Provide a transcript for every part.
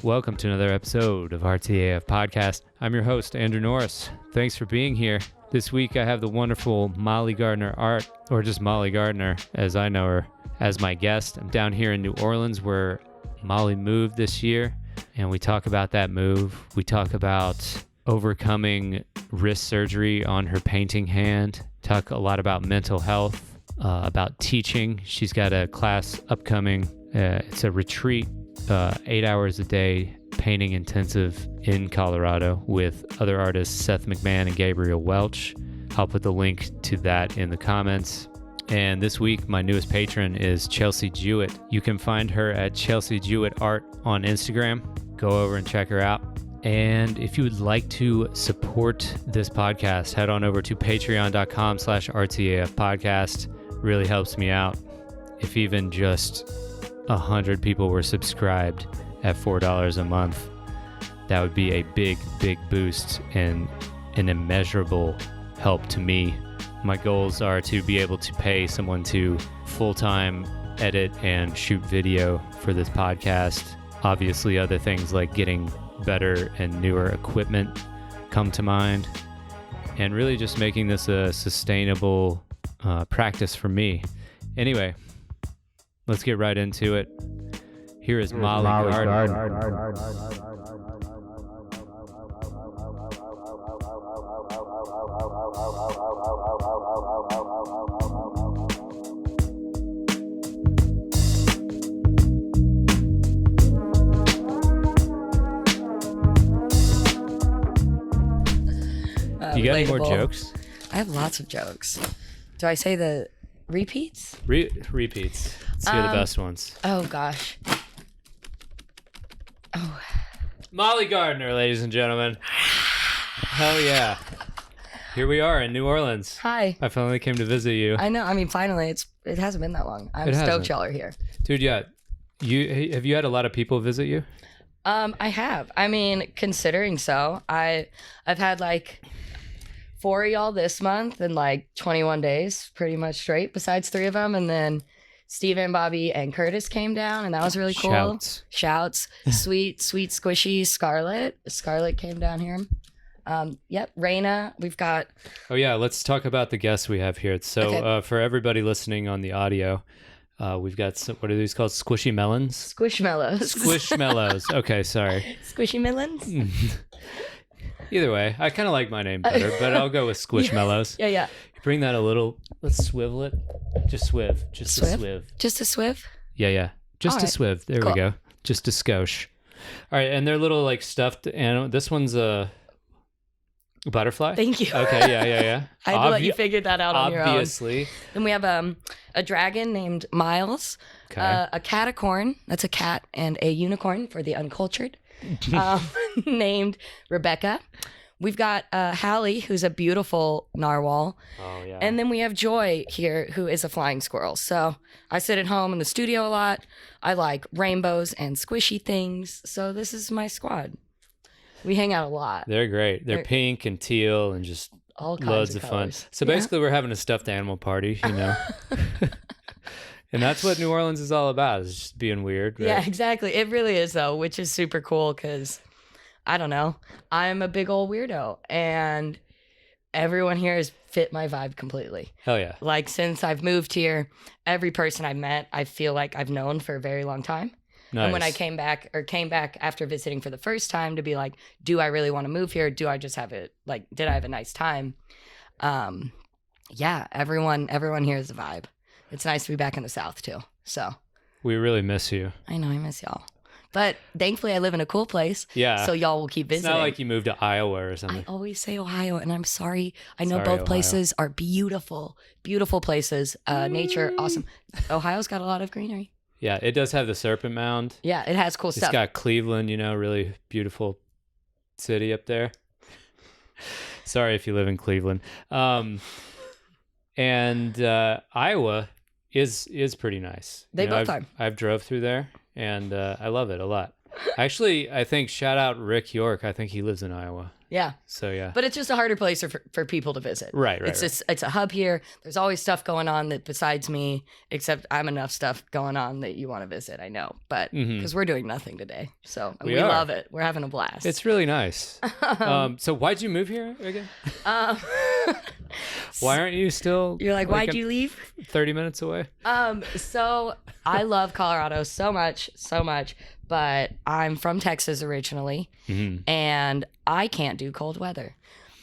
Welcome to another episode of Artsy AF podcast. I'm your host, Andrew Norris. Thanks for being here. This week I have the wonderful Molly Gardner or just Molly Gardner, as I know her, as my guest. I'm down here in New Orleans where Molly moved this year, and we talk about that move. We talk about overcoming wrist surgery on her painting hand, talk a lot about mental health, about teaching. She's got a class upcoming. It's a retreat, 8 hours a day painting intensive in Colorado with other artists Seth McMahon and Gabriel Welch. I'll put the link to that in the comments. And this week, my newest patron is Chelsea Jewett. You can find her at Chelsea Jewett Art on Instagram. Go over and check her out. And if you would like to support this podcast, head on over to patreon.com/RTAF podcast. Really helps me out. If even just 100 people were subscribed at $4 a month, that would be a big boost and an immeasurable help to me. My goals are to be able to pay someone to full-time edit and shoot video for this podcast. Obviously, other things like getting better and newer equipment come to mind, and really just making this a sustainable practice for me. Anyway, let's get right into it. Here is Molly Gardner. You got any more jokes? I have lots of jokes. Do I say the repeats? Repeats. Let's hear the best ones. Oh, gosh. Oh. Molly Gardner, ladies and gentlemen. Hell yeah. Here we are in New Orleans. Hi. I finally came to visit you. I know. I mean, finally, it hasn't been that long. I'm stoked y'all are here. Dude, yeah. Have you had a lot of people visit you? I have. I mean, considering so, I've had like 4 of y'all this month in like 21 days, pretty much straight, besides 3 of them. And then Steven, Bobby, and Curtis came down, and that was really cool. Shouts. Sweet, squishy Scarlett. Scarlett came down here. Yep, Raina, we've got... Oh, yeah, let's talk about the guests we have here. So okay. For everybody listening on the audio, we've got some, what are these called? Squishy melons? Squish Mellows. Squish Mellows. Okay, sorry. Squishy melons? Either way, I kind of like my name better, but I'll go with Squish Mellows. Yeah. You bring that a little, let's swivel it. Just swiv. Just a swiv. Just a swiv? Yeah. Just a swiv. There we go. Just a skosh. All right, and they're little like stuffed animal. This one's a butterfly? Thank you. Okay, yeah. I had to let you figure that out on your own. Obviously. Then we have a dragon named Miles, a catacorn, that's a cat, and a unicorn for the uncultured, named Rebecca. We've got Hallie, who's a beautiful narwhal. Oh, yeah. And then we have Joy here, who is a flying squirrel. So I sit at home in the studio a lot. I like rainbows and squishy things. So this is my squad. We hang out a lot. They're great. They're pink and teal and just all kinds loads of fun. So basically we're having a stuffed animal party, you know. And that's what New Orleans is all about, is just being weird. Right? Yeah, exactly. It really is, though, which is super cool because, I don't know, I'm a big old weirdo, and everyone here has fit my vibe completely. Hell yeah. Like, since I've moved here, every person I've met, I feel like I've known for a very long time. Nice. And when I came back after visiting for the first time to be like, do I really want to move here? Do I just have it, like, did I have a nice time? Yeah, everyone here is a vibe. It's nice to be back in the South, too. So we really miss you. I know, I miss y'all. But thankfully, I live in a cool place. Yeah. So y'all will keep visiting. It's not like you moved to Iowa or something. I always say Ohio, and I'm sorry. I know both places are beautiful, beautiful places. Nature, awesome. Ohio's got a lot of greenery. Yeah, it does have the Serpent Mound. Yeah, it has cool stuff. It's got Cleveland, really beautiful city up there. Sorry if you live in Cleveland. And Iowa is pretty nice. Both are. I've drove through there, and I love it a lot. Actually, I think shout out Rick York. I think he lives in Iowa. Yeah. So yeah. But it's just a harder place for people to visit. Right. It's a hub here. There's always stuff going on that besides me, except I'm enough stuff going on that you want to visit. I know, but because we're doing nothing today, so we love it. We're having a blast. It's really nice. So why'd you move here again? Why aren't you still? You're like, why'd you leave? 30 minutes away. So I love Colorado so much, but I'm from Texas originally, and I can't do cold weather.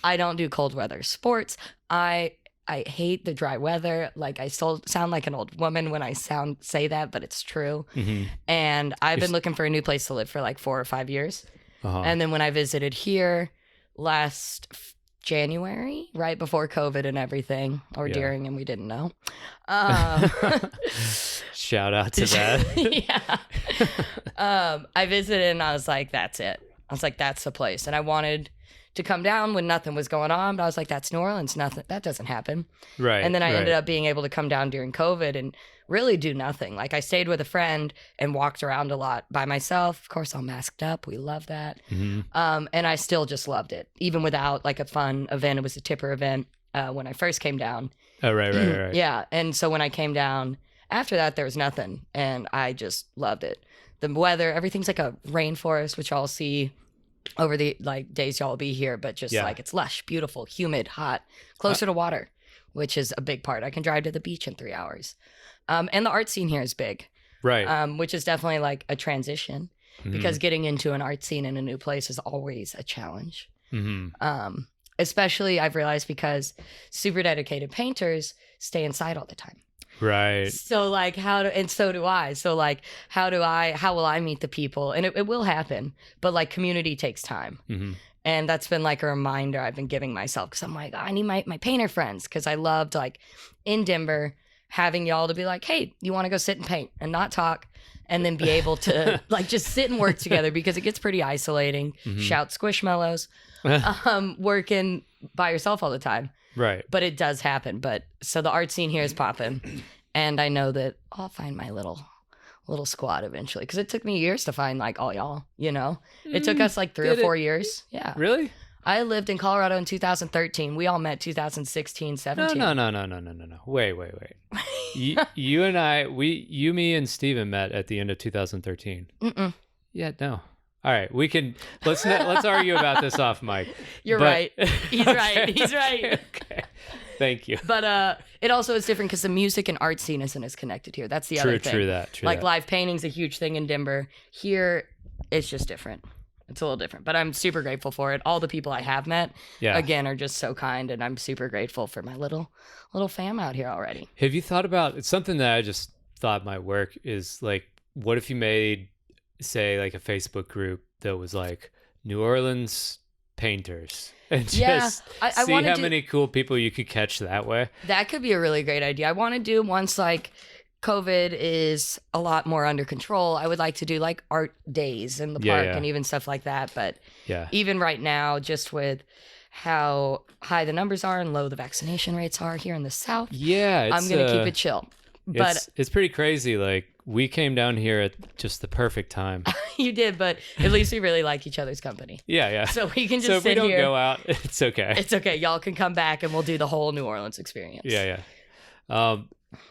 I don't do cold weather sports. I hate the dry weather. Like I still sound like an old woman when I say that, but it's true. And I've been looking for a new place to live for like 4 or 5 years. And then when I visited here last January, right before COVID and everything, or during, and we didn't know. Shout out to that. I visited and I was like, that's it. I was like, that's the place. And I wanted to come down when nothing was going on, but I was like, that's New Orleans. Nothing. That doesn't happen. Right. And then I ended up being able to come down during COVID and really do nothing. Like I stayed with a friend and walked around a lot by myself. Of course, all masked up. We love that. And I still just loved it, even without like a fun event. It was a tipper event when I first came down. Oh, right. Yeah. And so when I came down after that, there was nothing. And I just loved it. The weather, everything's like a rainforest, which I'll see over the like days y'all will be here, but just like it's lush, beautiful, humid, hot, closer to water, which is a big part. I can drive to the beach in 3 hours. And the art scene here is big, right? Which is definitely like a transition because getting into an art scene in a new place is always a challenge. Especially I've realized because super dedicated painters stay inside all the time. Right. So like and so do I. So like how will I meet the people? And it will happen, but like community takes time. And that's been like a reminder I've been giving myself because I'm like, I need my painter friends because I loved like in Denver having y'all to be like, hey, you want to go sit and paint and not talk and then be able to like just sit and work together because it gets pretty isolating. Shout Squish Mellows, working by yourself all the time. Right. But it does happen. But so the art scene here is popping. And I know that I'll find my little squad eventually. Because it took me years to find like all y'all, you know? It took us like 3 or 4 years. Yeah. Really? I lived in Colorado in 2013. We all met 2016, 17. No. Wait. You and I, me and Steven met at the end of 2013. Yeah, no. All right, let's argue about this off mic. You're right. He's right. He's right. Okay. Thank you. But it also is different because the music and art scene isn't as connected here. That's the other thing. True that. Like live painting's a huge thing in Denver. Here, it's just different. It's a little different, but I'm super grateful for it. All the people I have met, again, are just so kind, and I'm super grateful for my little fam out here already. Have you thought about, it's something that I just thought might work is like, what if you made, say, like a Facebook group that was like New Orleans painters and just see how many cool people you could catch that way? That could be a really great idea. I want to do once like COVID is a lot more under control. I would like to do like art days in the park and even stuff like that. But even right now, just with how high the numbers are and low the vaccination rates are here in the South, I'm going to keep it chill. But it's pretty crazy. Like we came down here at just the perfect time. You did, but at least we really like each other's company. Yeah. So we can just sit here. So if we don't go out, it's okay. It's okay. Y'all can come back and we'll do the whole New Orleans experience. Yeah.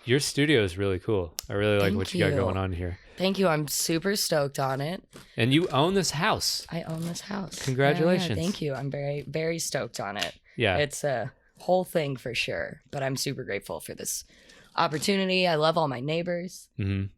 Your studio is really cool. I really like what you got going on here. Thank you. I'm super stoked on it. And you own this house. I own this house. Congratulations. Yeah, thank you. I'm very, very stoked on it. Yeah. It's a whole thing for sure, but I'm super grateful for this opportunity. I love all my neighbors.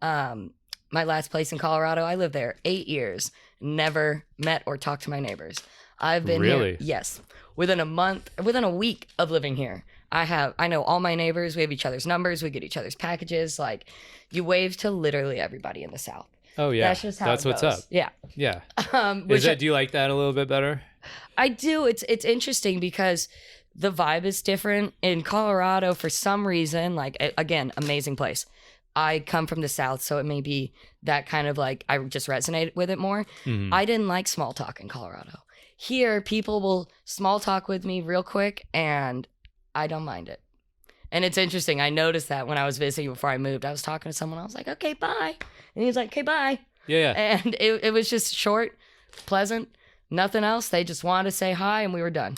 My last place in Colorado, I lived there 8 years, never met or talked to my neighbors. I've been here. Yes. Within a week of living here, I know all my neighbors. We have each other's numbers. We get each other's packages. Like you wave to literally everybody in the South. Oh yeah. That's just how it what's goes. up. Yeah. Yeah. Do you like that a little bit better? I do. It's interesting because the vibe is different in Colorado for some reason. Like again, amazing place. I come from the South, so it may be that kind of like I just resonated with it more. I didn't like small talk in Colorado. Here, people will small talk with me real quick, and I don't mind it. And it's interesting. I noticed that when I was visiting before I moved. I was talking to someone. I was like, okay, bye. And he was like, okay, bye. Yeah. And it was just short, pleasant, nothing else. They just wanted to say hi and we were done.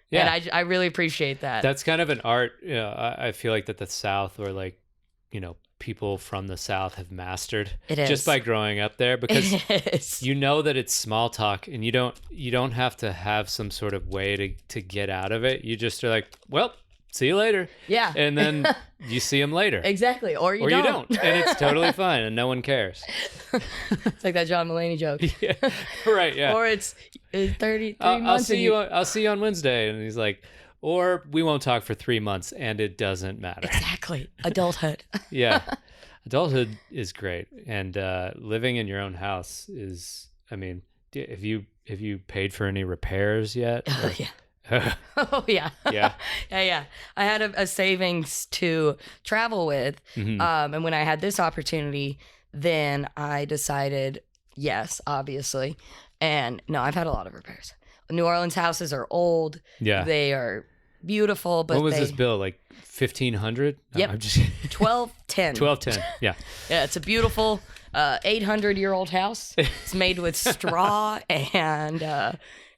Yeah. And I really appreciate that. That's kind of an art. I feel like that the South, or like, people from the South have mastered it is. Just by growing up there, because you know that it's small talk, and you don't have to have some sort of way to get out of it. You just are like, well, see you later. Yeah. And then you see them later. Exactly. Or you don't. And it's totally fine, and no one cares. It's like that John Mulaney joke. Yeah. Right. Yeah. Or it's 33 months. I'll see you on Wednesday. And he's like, or we won't talk for 3 months, and it doesn't matter. Exactly. Adulthood. Yeah. Adulthood is great. And living in your own house is, I mean, have you paid for any repairs yet? Oh, yeah. Oh, yeah. Yeah. Yeah. I had a savings to travel with. Mm-hmm. And when I had this opportunity, then I decided, yes, obviously. And no, I've had a lot of repairs. New Orleans houses are old. Yeah. They are beautiful, but what was this bill, like $1,500? No, yep. I'm just $1,210. $1,210. Yeah. Yeah, it's a beautiful 800-year-old house. It's made with straw and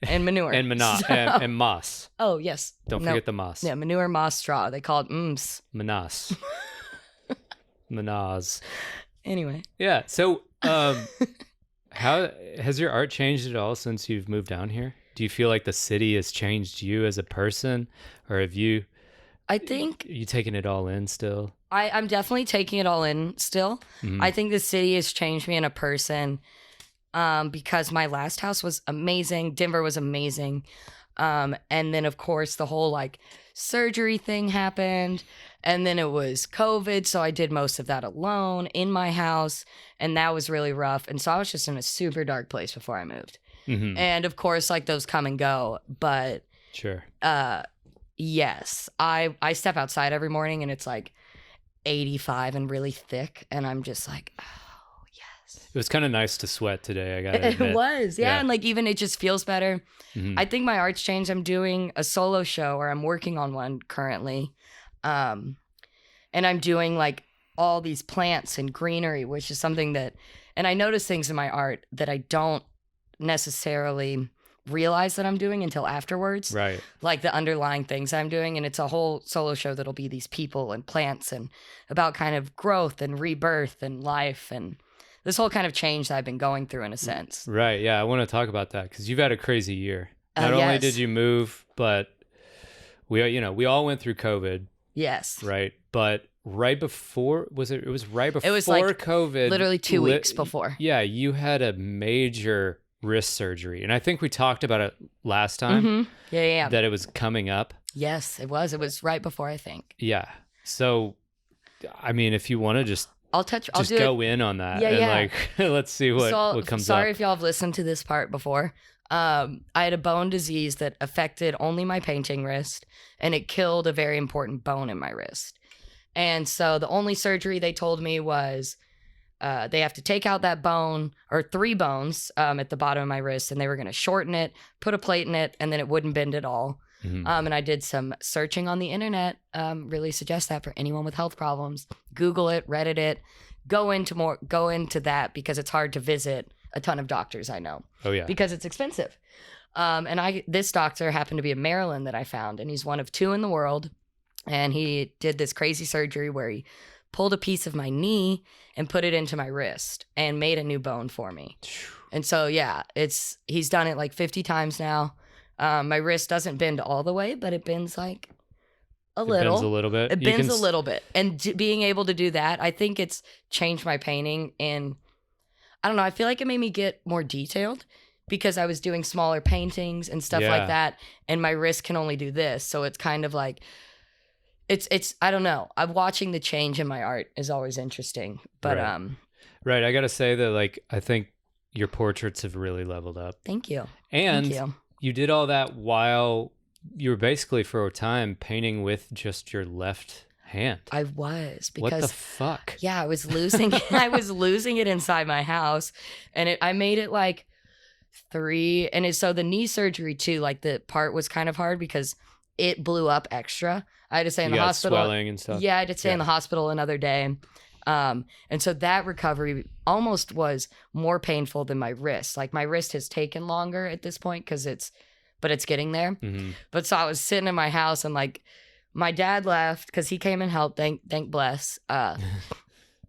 manure and and moss. Oh yes. Don't forget the moss. Yeah, manure, moss, straw. They call it Manas. Manas. Anyway. Yeah. So, how has your art changed at all since you've moved down here? Do you feel like the city has changed you as a person, or have you? I think you taking it all in still. I'm definitely taking it all in still. Mm-hmm. I think the city has changed me in a person, because my last house was amazing. Denver was amazing, and then of course the whole like surgery thing happened, and then it was COVID, so I did most of that alone in my house, and that was really rough. And so I was just in a super dark place before I moved. Mm-hmm. And of course, like those come and go, but sure. Yes, I step outside every morning and it's like 85 and really thick, and I'm just like, oh yes. It was kind of nice to sweat today. I gotta admit. It was, yeah, and like even it just feels better. Mm-hmm. I think my art's changed. I'm doing a solo show, or I'm working on one currently, and I'm doing like all these plants and greenery, which is something that, and I notice things in my art that I don't necessarily realize that I'm doing until afterwards. Right. Like the underlying things I'm doing. And it's a whole solo show that'll be these people and plants and about kind of growth and rebirth and life and this whole kind of change that I've been going through in a sense. Right. Yeah. I want to talk about that because you've had a crazy year. Not only did you move, but we all went through COVID. Yes. Right. But right before, it was right before it was like COVID. Literally 2 weeks before. Yeah. You had a major wrist surgery. And I think we talked about it last time. Mm-hmm. Yeah. That it was coming up. Yes, it was. It was right before, I think. Yeah. So, I mean, if you want to just I'll go in on that. Yeah, and yeah. like, let's see what comes up. Sorry if y'all have listened to this part before. I had a bone disease that affected only my painting wrist, and it killed a very important bone in my wrist. And so the only surgery they told me was they have to take out that bone, or 3 bones at the bottom of my wrist, and they were going to shorten it, put a plate in it, and then it wouldn't bend at all. Mm-hmm. And I did some searching on the internet. Really suggest that for anyone with health problems. Google it, Reddit it, go into that because it's hard to visit a ton of doctors I know. Oh yeah, because it's expensive. And this doctor happened to be in Maryland that I found, and he's one of 2 in the world. And he did this crazy surgery where he pulled a piece of my knee and put it into my wrist and made a new bone for me. And so, yeah, he's done it like 50 times now. My wrist doesn't bend all the way, but it bends like a little. It bends a little bit. It bends a little bit. And being able to do that, I think it's changed my painting. And I don't know, I feel like it made me get more detailed because I was doing smaller paintings and stuff like that. And my wrist can only do this. So it's kind of like, it's I don't know. I'm watching the change in my art is always interesting. But right. I gotta say that, like, I think your portraits have really leveled up. Thank you. And Thank you. You did all that while you were basically for a time painting with just your left hand. I was, because what the fuck? Yeah, I was losing it inside my house, and I made it like 3, and so the knee surgery too, like the part was kind of hard because it blew up extra. I had to stay in the hospital. Swelling and stuff. Yeah, I had to stay in the hospital another day. And so that recovery almost was more painful than my wrist. Like my wrist has taken longer at this point but it's getting there. Mm-hmm. But so I was sitting in my house and like my dad left because he came and helped, thank bless. And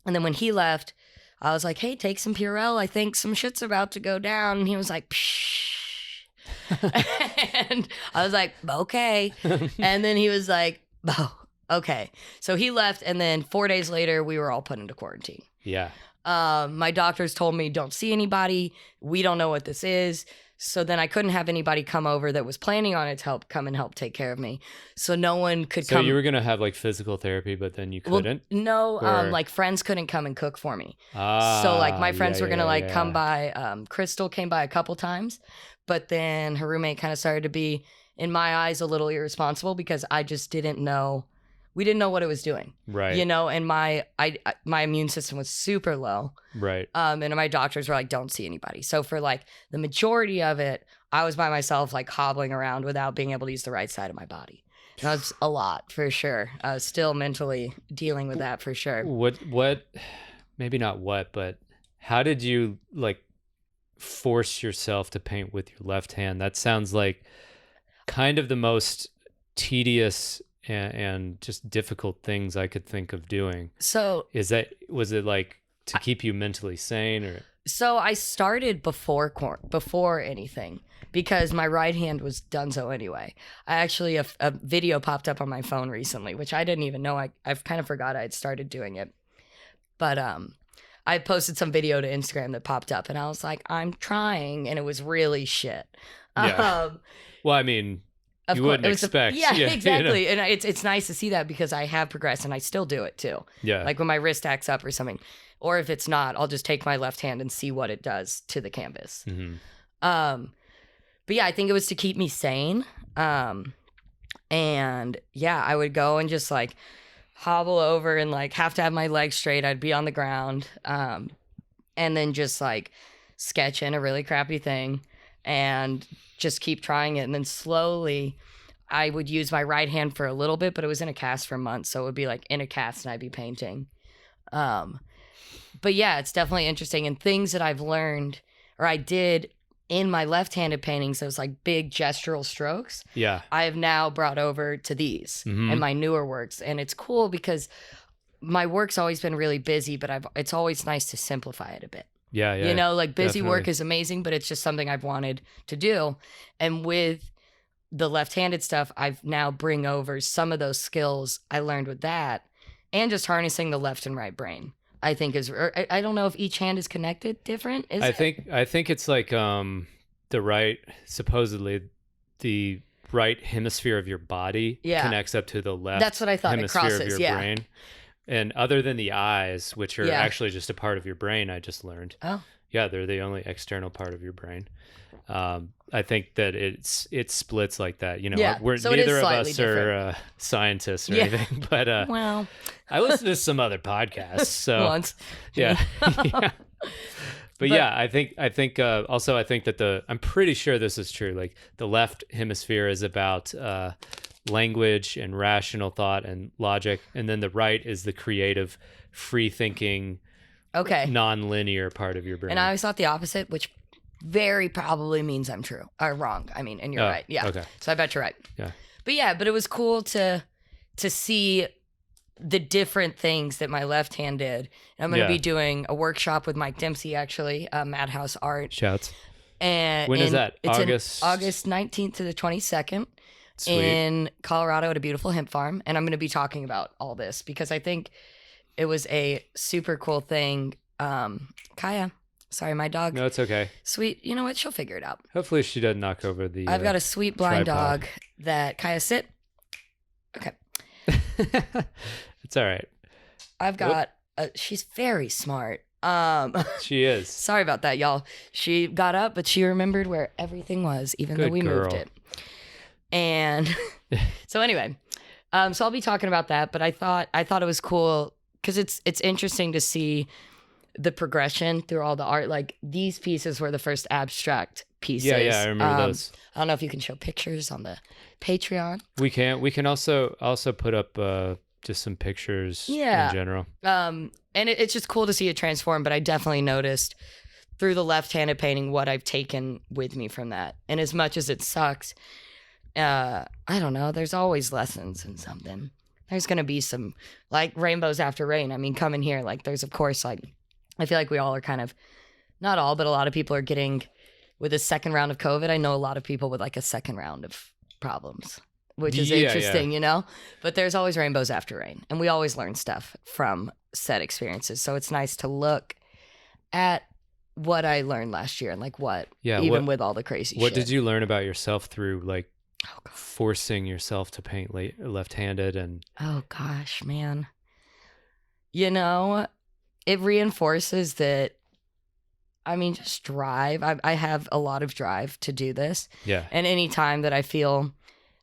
then when he left, I was like, hey, take some Purell. I think some shit's about to go down. And he was like, pshh. And I was like, okay. And then he was like, oh, okay. So he left. And then 4 days later, we were all put into quarantine. Yeah. My doctors told me, don't see anybody. We don't know what this is. So then I couldn't have anybody come over that was planning on it to come and help take care of me. So no one could come. So you were going to have like physical therapy, but then you couldn't? Well, no, Or... like friends couldn't come and cook for me. Ah, so like my friends were going to like yeah. come by. Crystal came by a couple times, but then her roommate kind of started to be, in my eyes, a little irresponsible because I just didn't know. We didn't know what it was doing. Right. You know, and my immune system was super low. Right. And my doctors were like, don't see anybody. So for like the majority of it, I was by myself, like hobbling around without being able to use the right side of my body. That's a lot for sure. Still mentally dealing with that for sure. What, maybe not what, but how did you like force yourself to paint with your left hand? That sounds like kind of the most tedious and just difficult things I could think of doing. So was it like to keep you mentally sane or? So I started before anything because my right hand was donezo anyway. I actually, a video popped up on my phone recently, which I didn't even know. I've kind of forgot I had started doing it. But I posted some video to Instagram that popped up and I was like, I'm trying. And it was really shit. Yeah. Well, I mean, you wouldn't expect. Yeah, exactly. You know? And it's nice to see that because I have progressed and I still do it too. Yeah. Like when my wrist acts up or something. Or if it's not, I'll just take my left hand and see what it does to the canvas. Mm-hmm. But yeah, I think it was to keep me sane. And yeah, I would go and just like hobble over and like have to have my legs straight. I'd be on the ground. And then just like sketch in a really crappy thing and just keep trying it. And then slowly I would use my right hand for a little bit, but it was in a cast for months. So it would be like in a cast and I'd be painting. But yeah, it's definitely interesting. And things that I've learned or I did in my left-handed paintings, those like big gestural strokes. Yeah. I have now brought over to these and my newer works. And it's cool because my work's always been really busy, but it's always nice to simplify it a bit. Yeah. You know, like busy definitely. work is amazing, but it's just something I've wanted to do. And with the left-handed stuff, I've now bring over some of those skills I learned with that and just harnessing the left and right brain. I think I don't know if each hand is connected different. I think it's like supposedly the right hemisphere of your body connects up to the left. That's what I thought. Hemisphere of your brain. And other than the eyes, which are actually just a part of your brain, I just learned. Oh. Yeah, they're the only external part of your brain. I think that it splits like that. You know, neither of us are scientists or anything, but well, I listen to some other podcasts. So once, yeah. Yeah. But yeah, I think also I think that I'm pretty sure this is true. Like the left hemisphere is about language and rational thought and logic, and then the right is the creative, free thinking, non-linear part of your brain. And I always thought the opposite, which very probably means I'm true or wrong. I mean, and you're right. Yeah. Okay. So I bet you're right. Yeah. But it was cool to see the different things that my left hand did. And I'm going to be doing a workshop with Mike Dempsey, actually, Madhouse Art. Shouts. And when is that? It's August 19th to the 22nd. Sweet. In Colorado at a beautiful hemp farm. And I'm going to be talking about all this because I think it was a super cool thing. Kaya. Sorry, my dog. No, it's okay. Sweet. You know what? She'll figure it out. Hopefully she doesn't knock over the I've got a sweet blind tripod. dog that Kaya sit. Okay. It's all right. I've got she's very smart. She is. Sorry about that, y'all. She got up, but she remembered where everything was, even though we moved it. And so anyway, so I'll be talking about that, but I thought it was cool because it's interesting to see the progression through all the art. Like these pieces were the first abstract pieces. Yeah, I remember those. I don't know if you can show pictures on the Patreon. We can also put up just some pictures Yeah. in general. And it's just cool to see it transform, but I definitely noticed through the left-handed painting what I've taken with me from that. And as much as it sucks, I don't know, there's always lessons in something. There's going to be some, like, rainbows after rain. I mean, coming here, like, there's, of course, like, I feel like we all are kind of, not all, but a lot of people are getting, with a second round of COVID, I know a lot of people with, like, a second round of problems, which is interesting, you know? But there's always rainbows after rain, and we always learn stuff from said experiences. So it's nice to look at what I learned last year and, like, with all the crazy shit. What did you learn about yourself through, like, forcing yourself to paint left-handed? And oh gosh, man, you know, it reinforces that. I mean, just drive. I have a lot of drive to do this. Yeah. And any time that I feel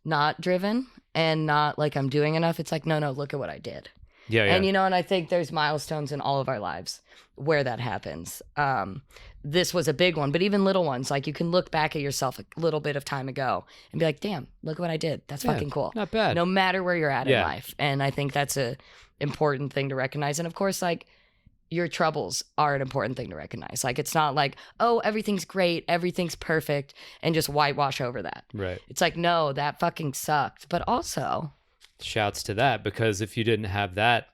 not driven and not like I'm doing enough, it's like, no, look at what I did. Yeah. And you know, and I think there's milestones in all of our lives where that happens. This was a big one, but even little ones, like you can look back at yourself a little bit of time ago and be like, damn, look what I did. That's fucking cool. Not bad. No matter where you're at in life. And I think that's a important thing to recognize. And of course, like, your troubles are an important thing to recognize. Like, it's not like, oh, everything's great, everything's perfect, and just whitewash over that. Right. It's like, no, that fucking sucked. But also, shouts to that, because if you didn't have that,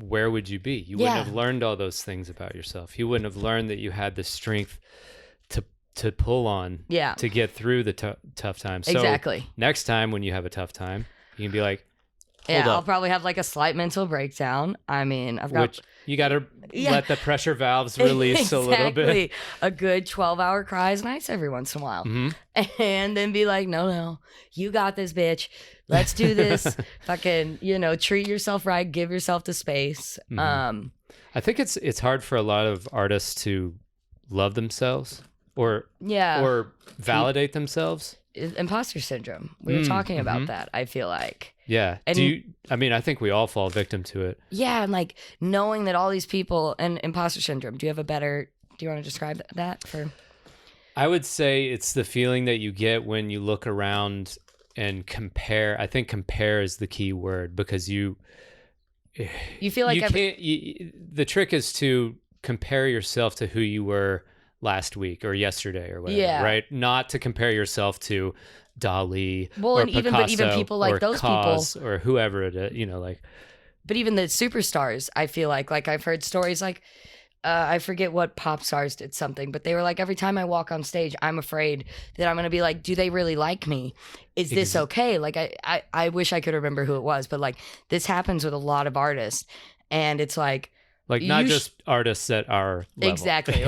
where would you be? You wouldn't have learned all those things about yourself. You wouldn't have learned that you had the strength to pull on to get through the tough times. Exactly. So next time when you have a tough time, you can be like, I'll probably have like a slight mental breakdown. I mean, you got to let the pressure valves release a little bit. A good 12-hour cry is nice every once in a while. Mm-hmm. And then be like, no, you got this, bitch. Let's do this. Fucking, treat yourself right. Give yourself the space. Mm-hmm. I think it's hard for a lot of artists to love themselves or validate themselves. Imposter syndrome. We were talking about that, I feel like. Yeah. And I think we all fall victim to it. Yeah. And like knowing that all these people and imposter syndrome, do you want to describe that for? I would say it's the feeling that you get when you look around and compare. I think compare is the key word, because you feel like the trick is to compare yourself to who you were last week or yesterday or whatever, right? Not to compare yourself to Dali or and Picasso even people like those Cause people or whoever it is, like. But even the superstars, I feel like I've heard stories like, I forget what pop stars did something, but they were like, every time I walk on stage, I'm afraid that I'm going to be like, do they really like me? Is this okay? Like, I wish I could remember who it was, but like this happens with a lot of artists, and it's like not just artists at our level. Exactly.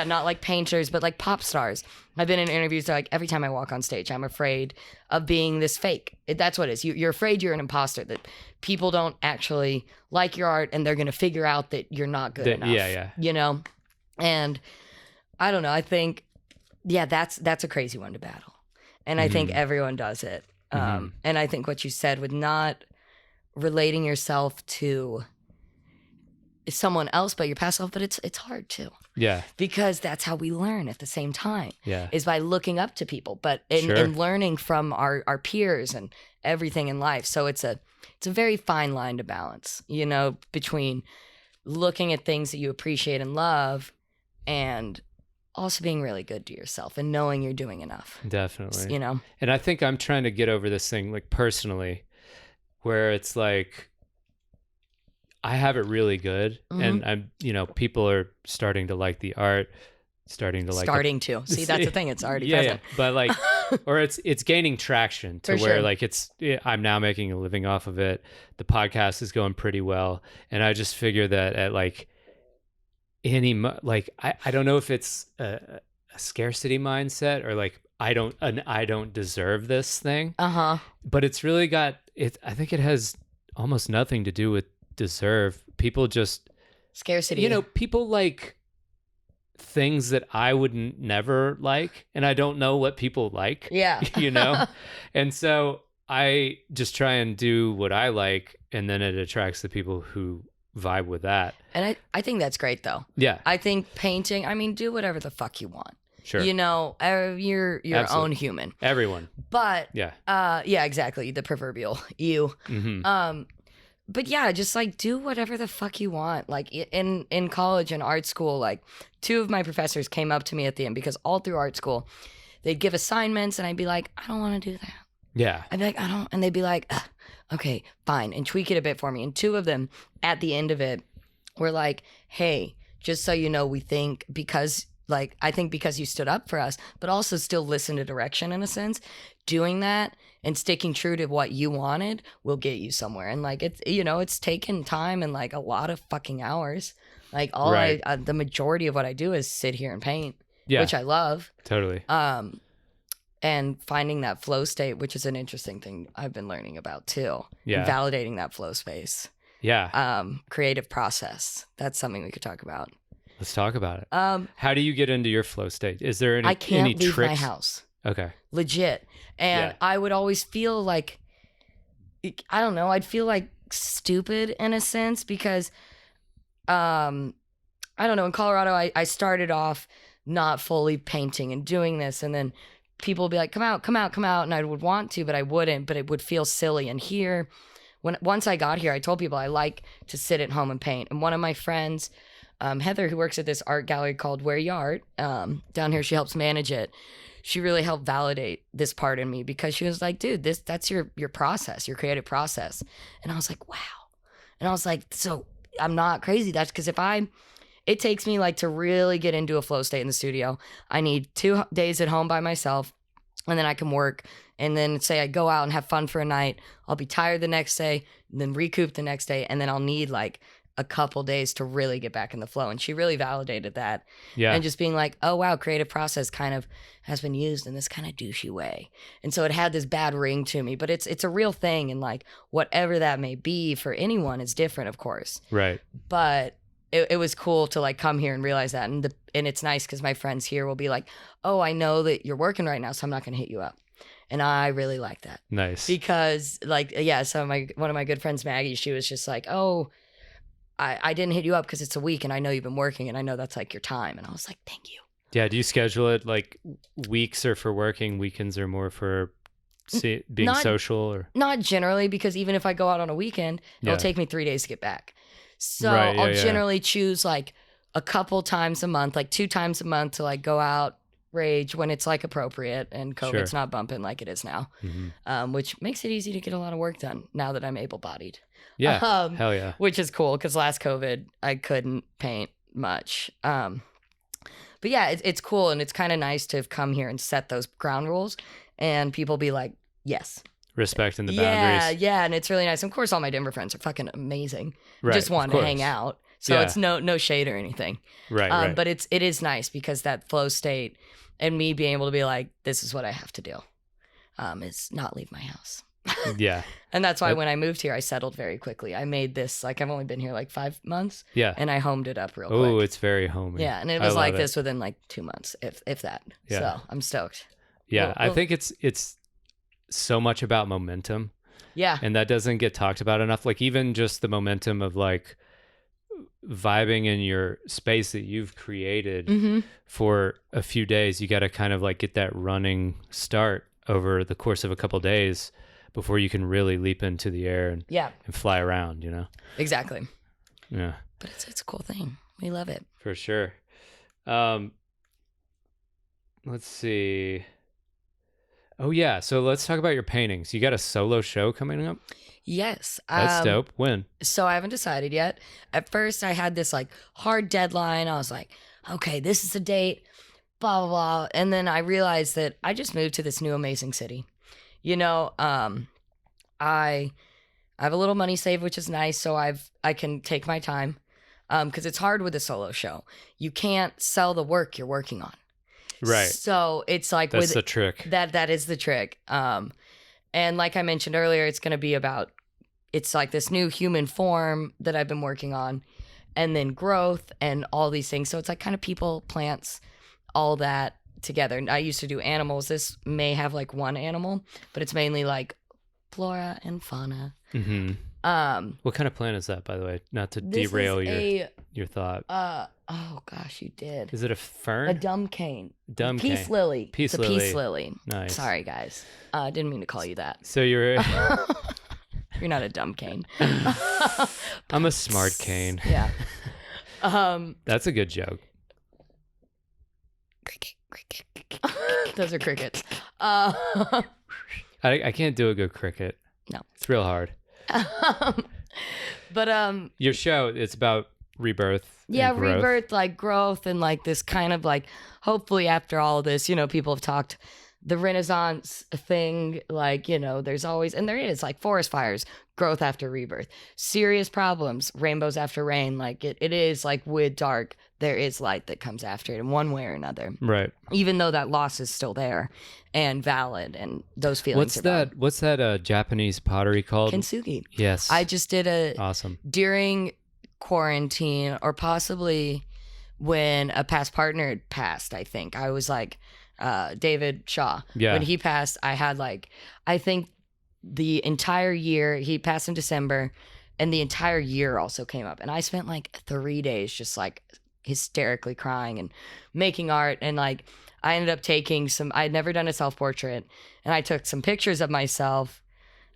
Not like painters, but like pop stars. I've been in interviews that like, every time I walk on stage, I'm afraid of being this fake. That's what it is. You're afraid you're an imposter, that people don't actually like your art and they're going to figure out that you're not good enough. Yeah. And I don't know. I think, that's a crazy one to battle. And I think everyone does it. And I think what you said with not relating yourself to someone else but your past self, but it's hard too. Yeah. Because that's how we learn at the same time. Yeah. Is by looking up to people, but in learning from our peers and everything in life. So it's a very fine line to balance, between looking at things that you appreciate and love and also being really good to yourself and knowing you're doing enough. Definitely. And I think I'm trying to get over this thing, like personally, where it's like, I have it really good, and I'm, people are starting to like the art, See, that's the thing. It's already present. Yeah, but like, or it's gaining traction to where like I'm now making a living off of it. The podcast is going pretty well, and I just figure that at like I don't know if it's a scarcity mindset or like I don't deserve this thing. But it's really got it. I think it has almost nothing to do with deserve. People just scarcity. People like things that I would never like, and I don't know what people like. Yeah. And so I just try and do what I like, and then it attracts the people who vibe with that. And I think that's great though. Yeah. I think painting, do whatever the fuck you want. Sure. You're your own human. Everyone. But yeah, exactly. The proverbial you. but yeah, just like do whatever the fuck you want. Like in college and art school, like 2 of my professors came up to me at the end because all through art school, they'd give assignments and I'd be like, I don't want to do that. Yeah. I'd be like, I don't, and they'd be like, okay, fine, and tweak it a bit for me. And 2 of them at the end of it were like, hey, just so you know, we think because like, I think because you stood up for us, but also still listen to direction in a sense, doing that and sticking true to what you wanted will get you somewhere. And like, it's, you know, it's taken time and like a lot of fucking hours. Like all Right. the majority of what I do is sit here and paint, Yeah. which I love. Totally. And finding that flow state, which is an interesting thing I've been learning about too. Yeah. And validating that flow space. Yeah. Creative process. That's something we could talk about. Let's talk about it. How do you get into your flow state? Is there any I can't any leave tricks? my house. Okay. Legit. And Yeah. I would always feel like, I don't know, I'd feel like stupid in a sense because, I don't know, in Colorado, I started off not fully painting and doing this. And then people would be like, come out. And I would want to, but I wouldn't, but it would feel silly. And here, once I got here, I told people I like to sit at home and paint. And one of my friends, Heather, who works at this art gallery called Where You Art, down here, she helps manage it. She really helped validate this part in me because she was like, dude, that's your process, your creative process. And I was like, wow. And I was like, so I'm not crazy. That's because it takes me like to really get into a flow state in the studio. I need 2 days at home by myself and then I can work. And then say I go out and have fun for a night. I'll be tired the next day, and then recoup the next day. And then I'll need like a couple days to really get back in the flow. And she really validated that. Yeah. And just being like, oh, wow, creative process kind of has been used in this kind of douchey way. And so it had this bad ring to me, but it's a real thing. And like whatever that may be for anyone is different, of course. Right. But it was cool to like come here and realize that. And it's nice because my friends here will be like, oh, I know that you're working right now, so I'm not going to hit you up. And I really like that. Nice. Because like, yeah, so one of my good friends, Maggie, she was just like, oh, I didn't hit you up because it's a week and I know you've been working and I know that's like your time. And I was like, thank you. Yeah. Do you schedule it like weeks are for working, weekends are more for being social? Or not generally, because even if I go out on a weekend, it'll take me 3 days to get back. So Right, yeah, I'll yeah. generally choose like a couple times a month, like 2 times a month to like go out, rage when it's like appropriate and COVID's Sure. not bumping like it is now, Mhm. which makes it easy to get a lot of work done now that I'm able-bodied. Yeah. Hell yeah. Which is cool because last COVID I couldn't paint much. But yeah, it's cool and it's kind of nice to have come here and set those ground rules and people be like, yes. Respecting the boundaries. Yeah, and it's really nice. Of course, all my Denver friends are fucking amazing. Right, Just of want to hang course. out, so Yeah. it's no shade or anything. Right. Right. But it is nice because that flow state and me being able to be like, this is what I have to do, is not leave my house. Yeah. And that's why when I moved here, I settled very quickly. I made this like I've only been here like 5 months. Yeah. And I homed it up real Oh, quick. it's very homey. Yeah, and it I was love like it. this within like 2 months, if that. Yeah. So I'm stoked. Yeah. I Well- think it's so much about momentum. Yeah. And that doesn't get talked about enough. Like even just the momentum of like vibing in your space that you've created Mm-hmm. for a few days, you got to kind of like get that running start over the course of a couple days before you can really leap into the air and fly around, you know? Exactly. Yeah, But it's a cool thing. We love it. for sure. Let's see. Oh yeah. So let's talk about your paintings. You got a solo show coming up? Yes. That's dope. When? So I haven't decided yet. At first, I had this like hard deadline. I was like, okay, this is the date, blah, blah, blah. And then I realized that I just moved to this new amazing city. You know, I have a little money saved, which is nice. So I can take my time because it's hard with a solo show. You can't sell the work you're working on. Right. So it's like That's the trick. that is the trick. And like I mentioned earlier, it's going to be about, it's like this new human form that I've been working on, and then growth and all these things. So it's like kind of people, plants, all that together. And I used to do animals. This may have like one animal, but it's mainly like flora and fauna. Mm-hmm. What kind of plant is that, by the way? Not to This derail is your thought. oh gosh, you did. Is it a fern? A dumb cane. Dumb Peace cane. lily. Peace it's a lily. peace lily. Nice. Sorry, guys. Didn't mean to call you that. So you're You're not a dumb cane. I'm a smart cane. Yeah. That's a good joke. Cricket. Those are crickets. I can't do a good cricket. No. It's real hard. But your show, it's about rebirth. yeah, and growth. rebirth, like growth, and like this kind of like, hopefully after all of this, people have talked the Renaissance thing, like, there's always, and there is like forest fires, growth after rebirth, serious problems, rainbows after rain. Like it is like with dark, there is light that comes after it in one way or another. Right. Even though that loss is still there and valid, and those feelings are valid. What's that Japanese pottery called? Kintsugi. Yes. I just did awesome. During quarantine, or possibly when a past partner had passed, I think. I was like, David Shaw. Yeah. When he passed, I had I think the entire year, he passed in December, and the entire year also came up. And I spent 3 days just hysterically crying and making art. And I ended up taking I'd never done a self-portrait, and I took some pictures of myself,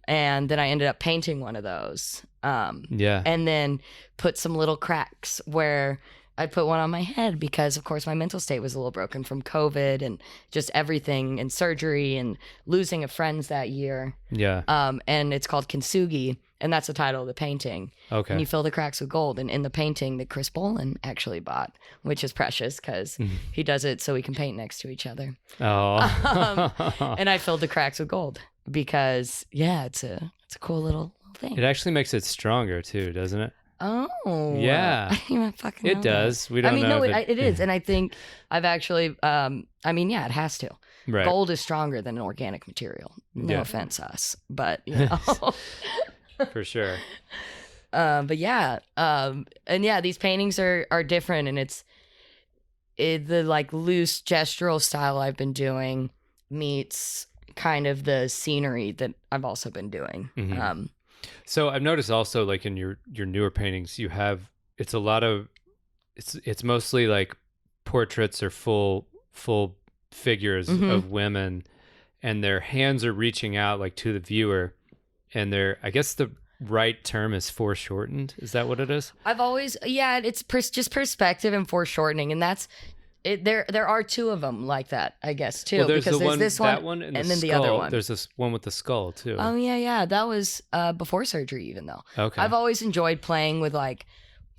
and then I ended up painting one of those. Yeah. And then put some little cracks where I put one on my head because, of course, my mental state was a little broken from COVID and just everything, and surgery and losing a friends that year. Yeah. And it's called Kintsugi, and that's the title of the painting. Okay. And you fill the cracks with gold. And in the painting that Chris Bolin actually bought, which is precious because he does it so we can paint next to each other. Oh. And I filled the cracks with gold because, yeah, it's a cool little thing. It actually makes it stronger too, doesn't it? Oh. Yeah. I didn't even fucking know It does. that. We don't know. It is. And I think I've actually, it has to. Right. Gold is stronger than an organic material. No offense, us. But, For sure. But yeah. And yeah, these paintings are different. And the loose gestural style I've been doing meets kind of the scenery that I've also been doing. Mm-hmm. So I've noticed also in your newer paintings, you have, it's mostly portraits or full figures of women, and their hands are reaching out to the viewer, and I guess the right term is foreshortened. Is that what it is? I've always, it's just perspective and foreshortening, and that's it. There are two of them like that, I guess, too. Well, because there's this that one and then skull. the other one. There's this one with the skull too. Oh yeah. That was before surgery, even though. Okay. I've always enjoyed playing with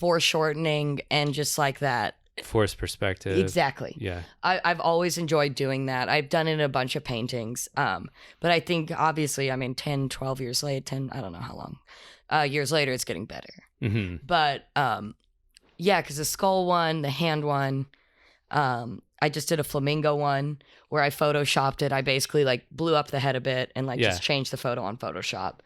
foreshortening and just that. Forced perspective. Exactly. Yeah. I've always enjoyed doing that. I've done it in a bunch of paintings. But I think obviously, 10, 12 years later, I don't know how long, years later, it's getting better. Mm-hmm. But yeah, because the skull one, the hand one, I just did a flamingo one where I photoshopped it. I basically blew up the head a bit and just changed the photo on Photoshop.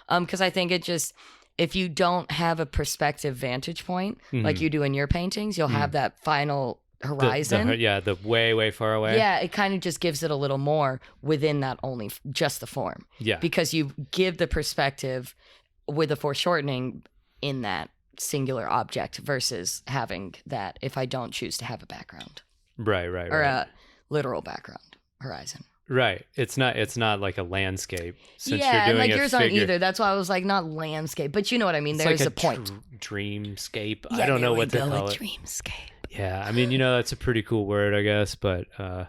Because I think it just, if you don't have a perspective vantage point like you do in your paintings, you'll have that final horizon. The way far away. Yeah, it kind of just gives it a little more within that only just the form. Yeah. Because you give the perspective with the foreshortening in that singular object versus having that if I don't choose to have a background. Right. Or a literal background horizon. Right. It's not like a landscape. Since yeah, you're doing and yours aren't figure. either. That's why I was not landscape, but you know what I mean. There's a point. Dreamscape. Yeah, I don't know there what we to go, call a it. Dreamscape. Yeah, that's a pretty cool word, I guess. But Dreamcast.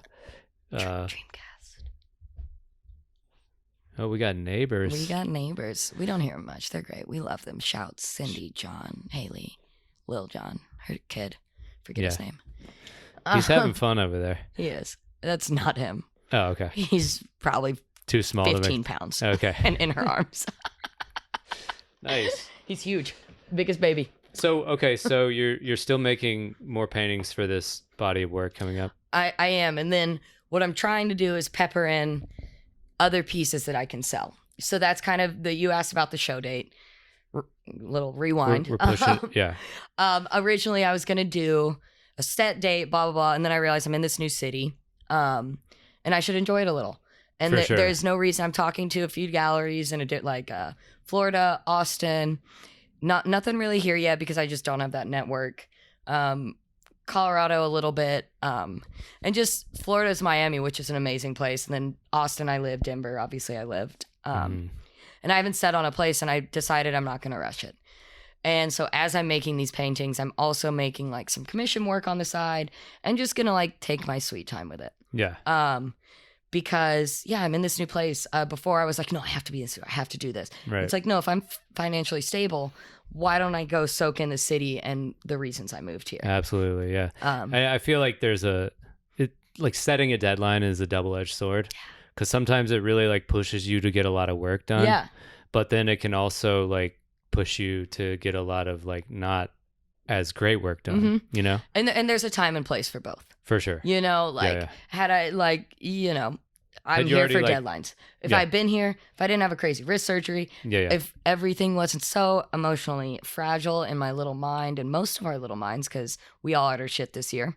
Oh, we got neighbors. We don't hear them much. They're great. We love them. Shouts. Cindy, John, Haley, Lil John, her kid. Forget his name. He's having fun over there. He is. That's not him. Oh, okay. He's probably Too small 15 to pounds. Okay. And in her arms. Nice. He's huge. Biggest baby. So, okay, so you're still making more paintings for this body of work coming up? I am. And then what I'm trying to do is pepper in other pieces that I can sell. So that's kind of you asked about the show date. Little rewind. We're pushing, yeah. Originally, I was going to do a set date, blah, blah, blah. And then I realized I'm in this new city. And I should enjoy it a little. And sure. There's no reason. I'm talking to a few galleries in Florida, Austin. Nothing really here yet because I just don't have that network. Colorado a little bit. And just Florida's Miami, which is an amazing place. And then Austin, I lived. Denver, obviously, I lived. and I haven't set on a place, and I decided I'm not going to rush it. And so as I'm making these paintings, I'm also making like some commission work on the side and just going to like take my sweet time with it. Yeah. Because I'm in this new place. Before I was like, no, I have to be this. I have to do this. Right. It's like, no, if I'm financially stable, why don't I go soak in the city and the reasons I moved here? Absolutely. Yeah. I feel like like setting a deadline is a double-edged sword, because sometimes it really like pushes you to get a lot of work done. Yeah. But then it can also like push you to get a lot of like not as great work done, you know? And there's a time and place for both. For sure. You know, like had I like, you know, I'm here for deadlines. If I'd been here, if I didn't have a crazy wrist surgery, if everything wasn't so emotionally fragile in my little mind and most of our little minds, because we all had our shit this year.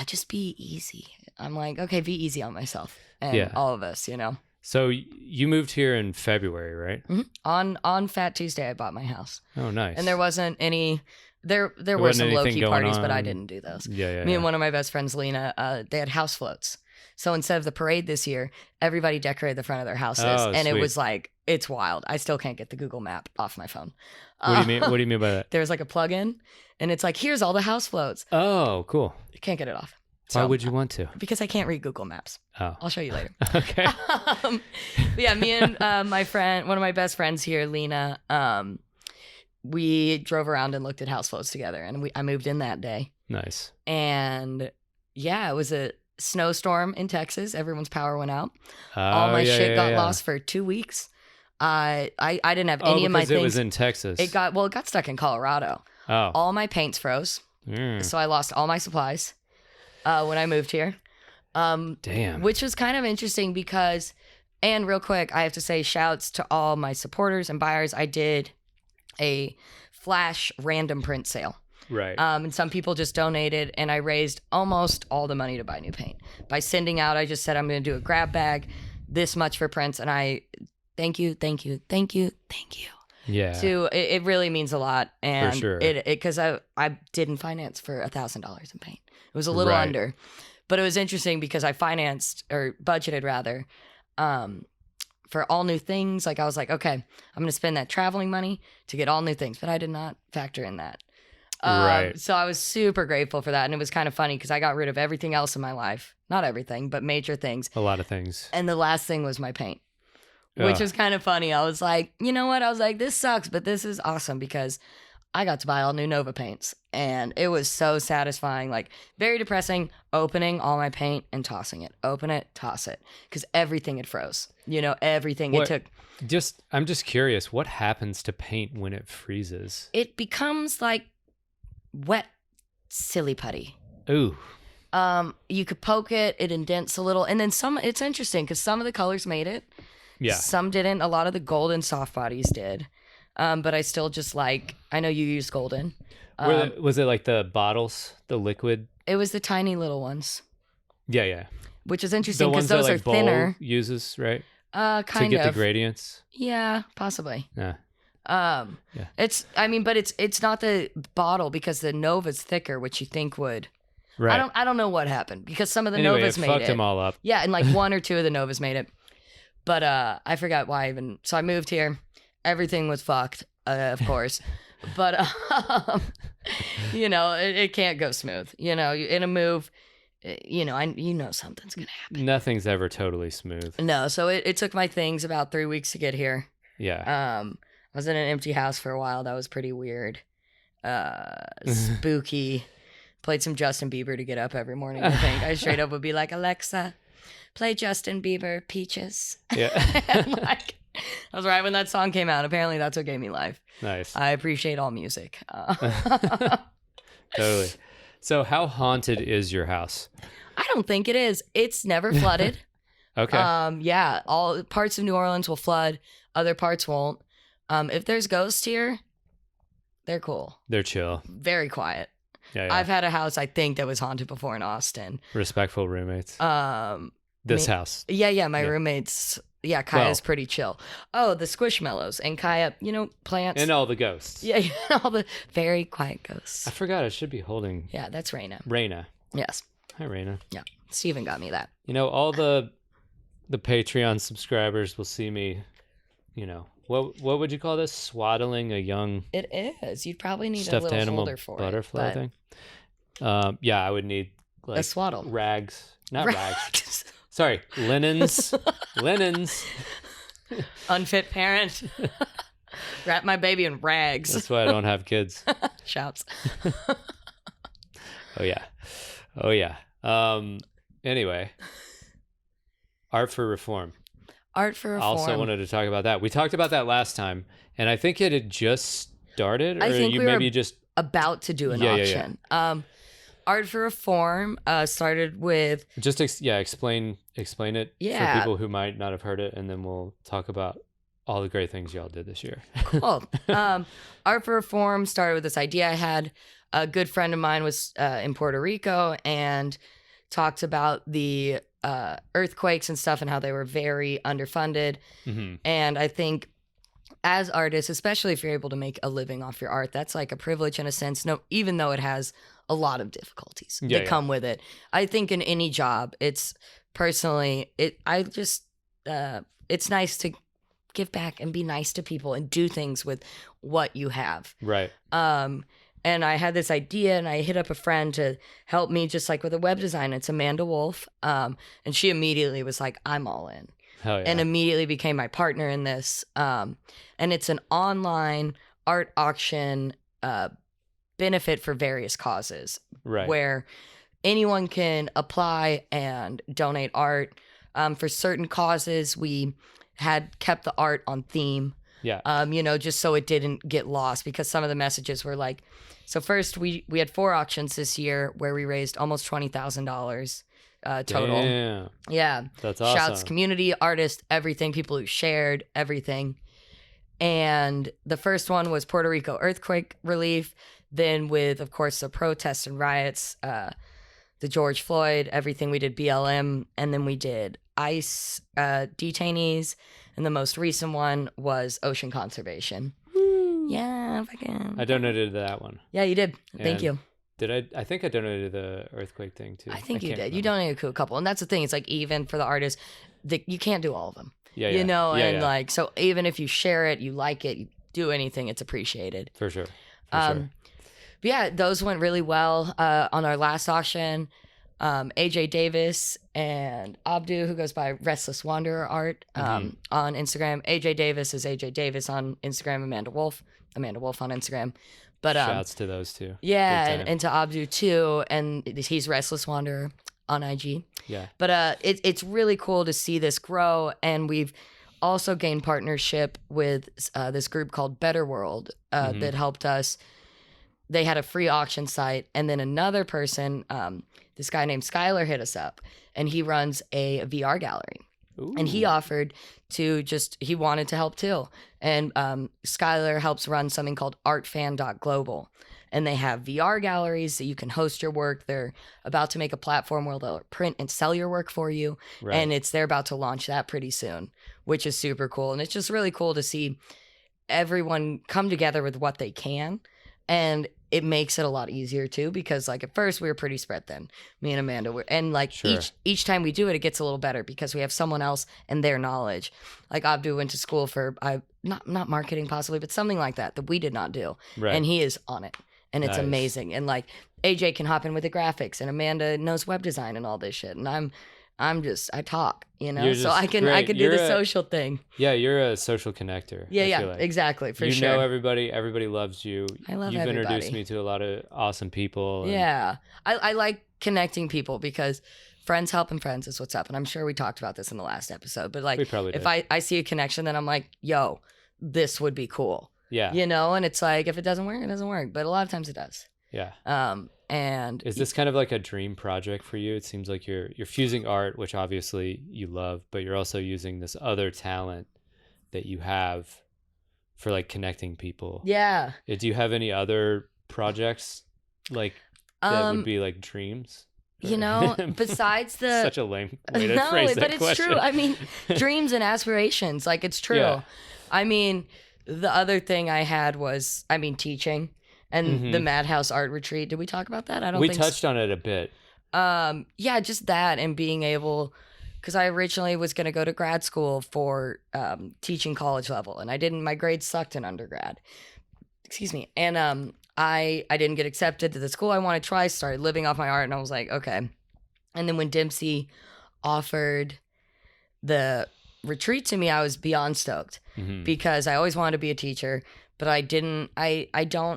Just be easy. I'm like, okay, be easy on myself and all of us, you know? So you moved here in February, right? Mm-hmm. On Fat Tuesday, I bought my house. Oh, nice. And there wasn't any... There were some low-key parties, but I didn't do those. Me and one of my best friends, Lena, they had house floats. So instead of the parade this year, everybody decorated the front of their houses. And sweet. It was like, it's wild. I still can't get the Google map off my phone. What do you mean? What do you mean by that? There's like a plug-in, and it's like, here's all the house floats. Oh, cool. You can't get it off. Why would you want to? Because I can't read Google Maps. Oh. I'll show you later. Okay. Me and my friend, one of my best friends here, Lena, we drove around and looked at house floats together, and I moved in that day. Nice. And it was a snowstorm in Texas. Everyone's power went out. All my shit got lost for 2 weeks. I didn't have any of my things. It was in Texas. It got stuck in Colorado. Oh. All my paints froze. So I lost all my supplies when I moved here. Damn. Which was kind of interesting because, and real quick, I have to say shouts to all my supporters and buyers. I did a flash random print sale. Right. And some people just donated, and I raised almost all the money to buy new paint. By sending out, I just said, I'm going to do a grab bag, this much for prints, and I thank you. Yeah. It really means a lot. And for sure. Because I didn't finance for $1,000 in paint. It was a little under. But it was interesting because I financed, or budgeted rather, for all new things. Like I was like, okay, I'm going to spend that traveling money to get all new things. But I did not factor in that. Right. So I was super grateful for that. And it was kind of funny because I got rid of everything else in my life. Not everything, but major things. A lot of things. And the last thing was my paint, which was kind of funny. I was like, you know what? I was like, this sucks, but this is awesome because I got to buy all new Nova paints. And it was so satisfying, like very depressing, opening all my paint and tossing it. Open it, toss it. Because everything had froze. You know, everything it took. I'm just curious, what happens to paint when it freezes? It becomes like wet, silly putty. Ooh. You could poke it, it indents a little. And then it's interesting because some of the colors made it. Yeah. Some didn't. A lot of the golden soft bodies did. But I still just I know you use golden. Was it like the bottles, the liquid? It was the tiny little ones. Yeah. Which is interesting because those are thinner. Uses, right? Kind of. To get the gradients? Yeah, possibly. Yeah. It's not the bottle because the Nova's thicker, which you think would. Right. I don't know what happened because some of the anyway, Novas made it. Fucked them all up. Yeah, and like one or two of the Novas made it. But I forgot why even. So I moved here. Everything was fucked, of course. But, you know, it can't go smooth. You know, in a move, you know something's going to happen. Nothing's ever totally smooth. No, so it took my things about 3 weeks to get here. Yeah. I was in an empty house for a while. That was pretty weird. Spooky. Played some Justin Bieber to get up every morning, I think. I straight up would be like, Alexa, play Justin Bieber, Peaches. Yeah. Like, I was right when that song came out. Apparently, that's what gave me life. Nice. I appreciate all music. Totally. So how haunted is your house? I don't think it is. It's never flooded. Okay. Yeah, all parts of New Orleans will flood. Other parts won't. If there's ghosts here, they're cool. They're chill. Very quiet. Yeah. I've had a house I think that was haunted before in Austin. Respectful roommates. This house. Yeah. My roommates. Yeah, Kaya's pretty chill. Oh, the Squish Mellows and Kaya, plants. And all the ghosts. Yeah, all the very quiet ghosts. I forgot I should be holding. Yeah, that's Raina. Raina. Yes. Hi, Raina. Yeah, Steven got me that. All the the Patreon subscribers will see me, what would you call this? Swaddling a young It is. You'd probably need a stuffed little animal holder for butterfly it. thing. Yeah, I would need like A swaddle. Rags. Not rags. Sorry, linens. Linens. Unfit parent. Wrap my baby in rags. That's why I don't have kids. Shops. Oh yeah. Anyway, art for reform. Art for reform. Also wanted to talk about that. We talked about that last time, and I think it had just started, or I think you we maybe were just about to do an auction. Art for reform started with just explain it for people who might not have heard it, and then we'll talk about all the great things y'all did this year. Cool. Art for reform started with this idea I had. A good friend of mine was in Puerto Rico and talked about the earthquakes and stuff and how they were very underfunded. Mm-hmm. And I think as artists, especially if you're able to make a living off your art, that's like a privilege in a sense. No, even though it has a lot of difficulties that come with it. I think in any job, it's personally, it's nice to give back and be nice to people and do things with what you have. Right. And I had this idea and I hit up a friend to help me just like with a web design. It's Amanda Wolf. And she immediately was like, I'm all in. Hell yeah. And immediately became my partner in this. And it's an online art auction benefit for various causes. Right. Where anyone can apply and donate art. For certain causes, we had kept the art on theme. Yeah. Just so it didn't get lost, because some of the messages were like, so first we had 4 auctions this year where we raised almost $20,000 total. Damn. Yeah. That's awesome. Shouts community, artists, everything, people who shared everything. And the first one was Puerto Rico earthquake relief. Then with, of course, the protests and riots, the George Floyd, everything, we did BLM, and then we did ICE detainees. And the most recent one was ocean conservation. Woo. Yeah, fucking. I donated to that one. Yeah, you did. Thank And you. Did I think I donated the earthquake thing too. I think you did. Remember. You donated to a couple. And that's the thing. It's like, even for the artists, you can't do all of them. Yeah. Like, so even if you share it, you like it, you do anything, it's appreciated. For sure. But yeah, those went really well on our last auction. AJ Davis and Abdu, who goes by Restless Wanderer Art on Instagram. AJ Davis is AJ Davis on Instagram. Amanda Wolf on Instagram. But shouts to those two. Yeah, and to Abdu too, and he's Restless Wanderer on IG. Yeah. But it's really cool to see this grow, and we've also gained partnership with this group called Better World that helped us. They had a free auction site, and then another person, this guy named Skylar, hit us up, and he runs a VR gallery. Ooh. And he offered to he wanted to help too. And Skylar helps run something called artfan.global. And they have VR galleries that you can host your work. They're about to make a platform where they'll print and sell your work for you. Right. And they're about to launch that pretty soon, which is super cool. And it's just really cool to see everyone come together with what they can. And it makes it a lot easier too, because like at first we were pretty spread thin, me and Amanda were, and like sure. each time we do it, it gets a little better because we have someone else and their knowledge. Like Abdu went to school for not marketing possibly, but something like that we did not do. Right. And he is on it, and it's amazing. And like AJ can hop in with the graphics, and Amanda knows web design and all this shit. And I talk, so I can do the social thing. Yeah, you're a social connector. Yeah, exactly, for sure. You know everybody loves you. I love You've everybody. Introduced me to a lot of awesome people. Yeah, I like connecting people because friends helping friends is what's up. And I'm sure we talked about this in the last episode, but like if I see a connection, then I'm like, yo, this would be cool. Yeah. And it's like, if it doesn't work, it doesn't work. But a lot of times it does. Yeah. And is this kind of like a dream project for you? It seems like you're fusing art, which obviously you love, but you're also using this other talent that you have for like connecting people. Yeah. Do you have any other projects like that would be like dreams? Besides the such a lame way to phrase that but it's question. true. I mean, dreams and aspirations, like it's true. Yeah. I mean, the other thing I had was, teaching. And the Madhouse Art Retreat. Did we talk about that? I don't think we touched on it a bit. Yeah, just that, and being able because I originally was going to go to grad school for teaching college level, and I didn't. My grades sucked in undergrad. Excuse me. And I didn't get accepted to the school I wanted to try. Started living off my art, and I was like, okay. And then when Dempsey offered the retreat to me, I was beyond stoked because I always wanted to be a teacher, but I don't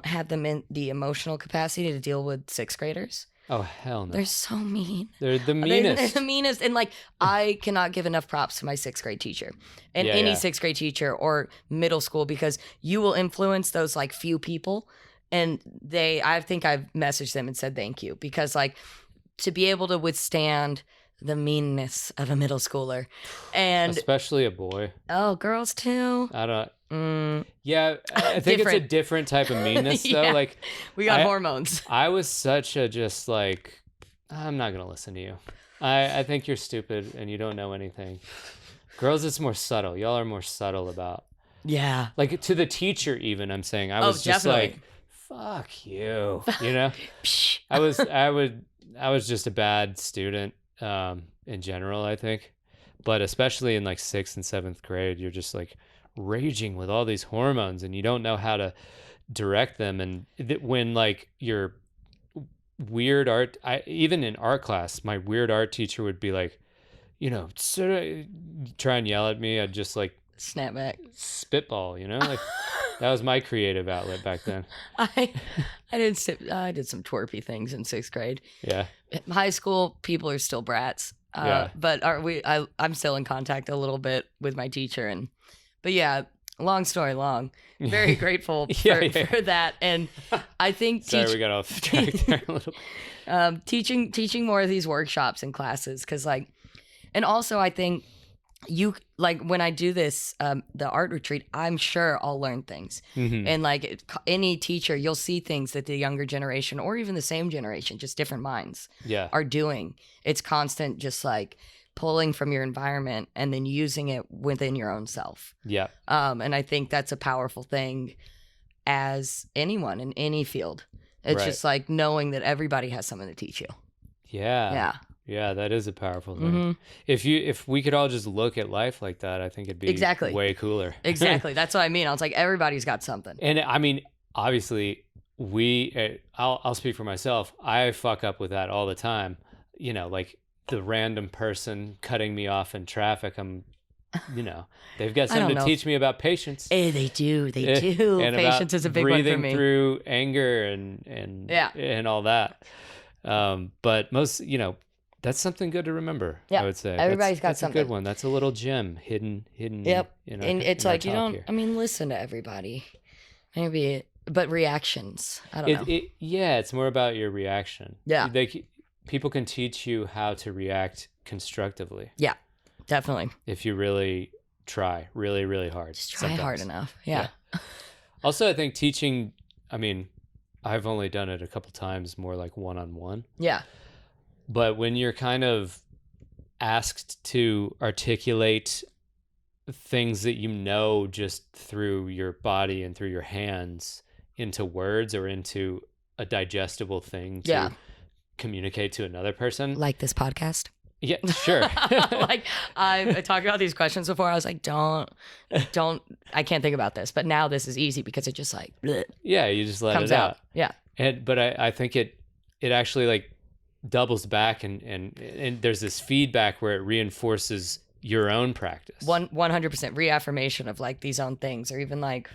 have the emotional capacity to deal with sixth graders. Oh, hell no. They're so mean. They're the meanest. They're the meanest. And like, I cannot give enough props to my sixth grade teacher and any sixth grade teacher or middle school, because you will influence those like few people. And I think I've messaged them and said thank you, because like to be able to withstand the meanness of a middle schooler, and especially a boy. Oh, girls too. I don't. Yeah, I think it's a different type of meanness though. Like we got hormones. I was such a just like, I'm not gonna listen to you. I think you're stupid and you don't know anything. Girls, it's more subtle. Y'all are more subtle about. Yeah. Like to the teacher, even I'm saying I was just definitely. like, fuck you. You know, I was just a bad student in general, I think, but especially in like 6th and 7th grade, you're just like raging with all these hormones and you don't know how to direct them. And when like your weird art, even in art class, my weird art teacher would be like, you know, sort of try and yell at me. I'd just like snap back, spitball, you know, like that was my creative outlet back then. I did some twerpy things in 6th grade. Yeah. In high school, people are still brats. But I'm still in contact a little bit with my teacher, but yeah, long story long. Very grateful for that, and I think sorry we got off track there a little. Teaching more of these workshops and classes, because like, and also I think you like when I do this the art retreat, I'm sure I'll learn things, and like any teacher, you'll see things that the younger generation or even the same generation, just different minds, are doing. It's constant, just like pulling from your environment and then using it within your own self. And I think that's a powerful thing as anyone in any field. It's just like knowing that everybody has something to teach you. Yeah, that is a powerful thing. If we could all just look at life like that, I think it'd be way cooler. Exactly. That's what I mean. I was like, everybody's got something. And I mean, obviously, I'll speak for myself. I fuck up with that all the time. You know, like the random person cutting me off in traffic. They've got something to teach me about patience. They do. And patience is a big one for me. Breathing through anger and all that. But most, that's something good to remember. I would say everybody's got that's something. A good one. That's a little gem hidden. Yep. And it's like you don't. I mean, listen to everybody. Maybe, but reactions. I don't know. It's more about your reaction. Yeah. People can teach you how to react constructively. Yeah, definitely. If you really try, really, really hard. Just try hard enough. Yeah. Also, I think teaching. I mean, I've only done it a couple times, more like one-on-one. Yeah. But when you're kind of asked to articulate things that you know just through your body and through your hands into words or into a digestible thing to communicate to another person. Like this podcast? Yeah, sure. Like I talked about these questions before. I was like, don't, I can't think about this. But now this is easy because it just like, bleh, you just let comes it out. Yeah. But I think it actually like doubles back and there's this feedback where it reinforces your own practice. 100% reaffirmation of like these own things, or even like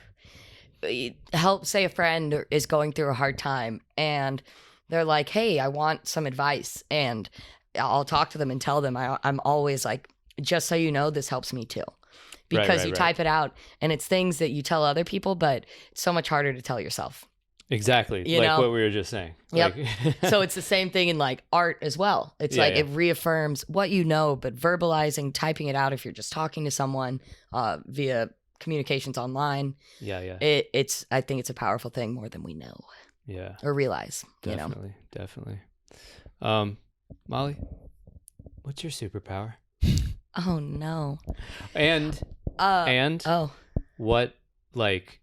help, say a friend is going through a hard time and they're like, hey, I want some advice. And I'll talk to them and tell them I'm always like, just so you know, this helps me too. Because you type it out and it's things that you tell other people, but it's so much harder to tell yourself. Exactly. You like know? What we were just saying. Yep. So it's the same thing in like art as well. It's it reaffirms what you know, but verbalizing, typing it out if you're just talking to someone via communications online. Yeah. I think it's a powerful thing more than we know. Yeah. Or realize. Definitely. Molly, what's your superpower? Oh no. And what like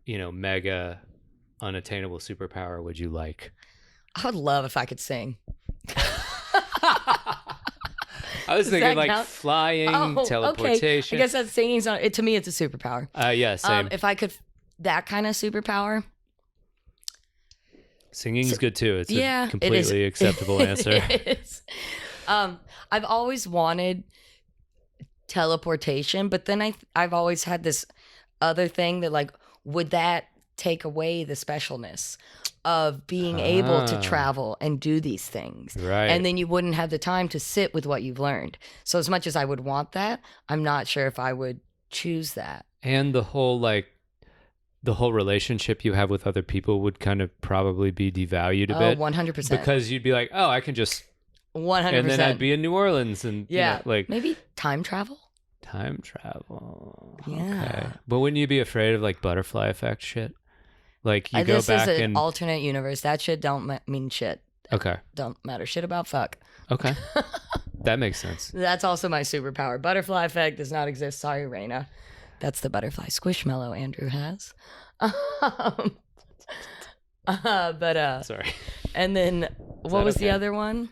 mega unattainable superpower would you like? I would love if I could sing. I was Does thinking that like count? flying, teleportation. Okay. I guess that singing's not. To me, it's a superpower. Yeah, same. If I could, that kind of superpower. Singing's good too. It's yeah, a completely acceptable answer. It is. I've always wanted teleportation, but then I've always had this other thing that like, would that take away the specialness of being able to travel and do these things? Right. And then you wouldn't have the time to sit with what you've learned. So as much as I would want that, I'm not sure if I would choose that. And the whole relationship you have with other people would kind of probably be devalued a bit. 100%. Because you'd be like, oh, I can just 100%. And then I'd be in New Orleans and like maybe time travel. Time travel. Yeah. Okay. But wouldn't you be afraid of like butterfly effect shit? Like you go this back is an and alternate universe. That shit don't mean shit. Okay. Don't matter shit about fuck. Okay. That makes sense. That's also my superpower. Butterfly effect does not exist. Sorry, Raina. That's the butterfly squish mellow Andrew has. Sorry. And then what was the other one?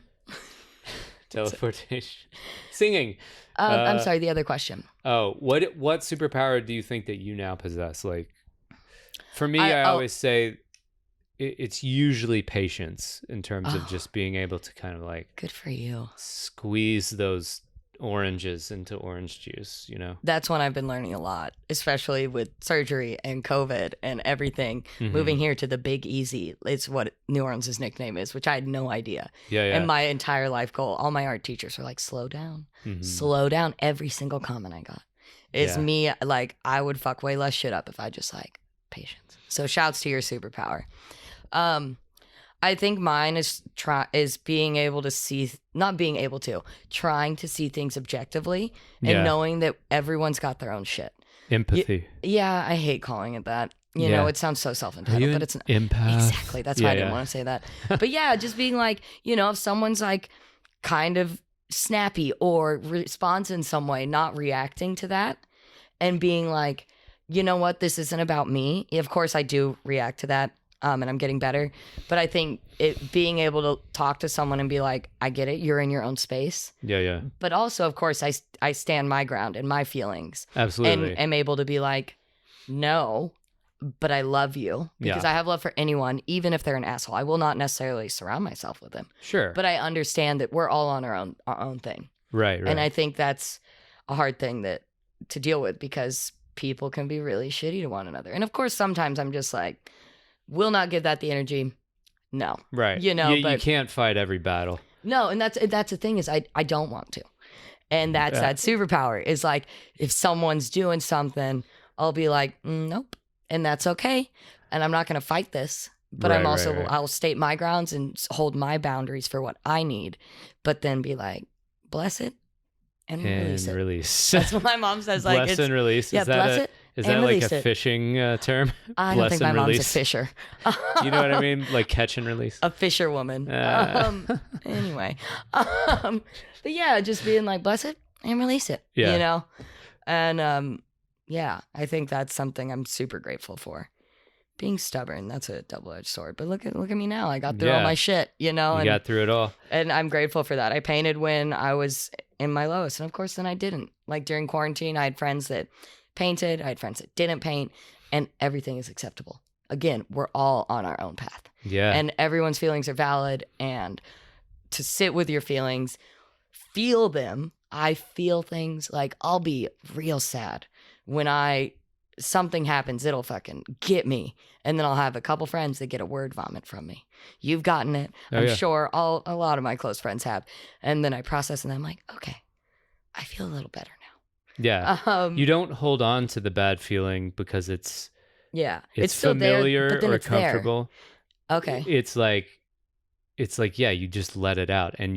Teleportation. Singing. I'm sorry, the other question. Oh, what superpower do you think that you now possess? Like, for me, I always say it's usually patience in terms of just being able to kind of like good for you squeeze those oranges into orange juice, you know? That's when I've been learning a lot, especially with surgery and COVID and everything. Moving here to the Big Easy, it's what New Orleans' nickname is, which I had no idea. Yeah. And my entire life goal, all my art teachers were like, slow down. Slow down. Every single comment I got is me, like, I would fuck way less shit up if I just like patience. So shouts to your superpower. I think mine is being able to see, not being able to, trying to see things objectively and knowing that everyone's got their own shit. Empathy. Yeah, I hate calling it that. You know, it sounds so self-entitled, but it's not. Empath? Exactly. That's why I didn't want to say that. But yeah, just being like, you know, if someone's like kind of snappy or responds in some way, not reacting to that and being like, you know what, this isn't about me. Of course, I do react to that. And I'm getting better. But I think being able to talk to someone and be like, I get it, you're in your own space. Yeah. But also, of course, I stand my ground and my feelings. Absolutely. And am able to be like, no, but I love you. Because I have love for anyone, even if they're an asshole. I will not necessarily surround myself with them. Sure. But I understand that we're all on our own thing. Right. And I think that's a hard thing to deal with because people can be really shitty to one another. And of course, sometimes I'm just like, will not give that the energy. No. Right. You know, but you can't fight every battle. No, and that's the thing is I don't want to. And that's that superpower is like if someone's doing something, I'll be like, nope. And that's okay. And I'm not going to fight this. But I'm also, I'll state my grounds and hold my boundaries for what I need. But then be like, bless it and release it. That's what my mom says. Like, bless and release. Yeah, bless it. Is that like a fishing term? I don't think my mom's a fisher. You know what I mean? Like catch and release? A fisherwoman. Anyway. But yeah, just being like, bless it and release it. Yeah. You know? And yeah, I think that's something I'm super grateful for. Being stubborn, that's a double-edged sword. But look at me now. I got through all my shit, you know? You got through it all. And I'm grateful for that. I painted when I was in my lowest. And of course, then I didn't. Like during quarantine, I had friends that painted. I had friends that didn't paint. And everything is acceptable. Again, we're all on our own path. Yeah. And everyone's feelings are valid. And to sit with your feelings, feel them. I feel things like I'll be real sad when something happens, it'll fucking get me. And then I'll have a couple friends that get a word vomit from me. You've gotten it. I'm sure a lot of my close friends have. And then I process and I'm like, okay, I feel a little better now. Yeah. You don't hold on to the bad feeling because it's still familiar there, but then or it's comfortable. There. Okay. It's like, yeah, you just let it out. And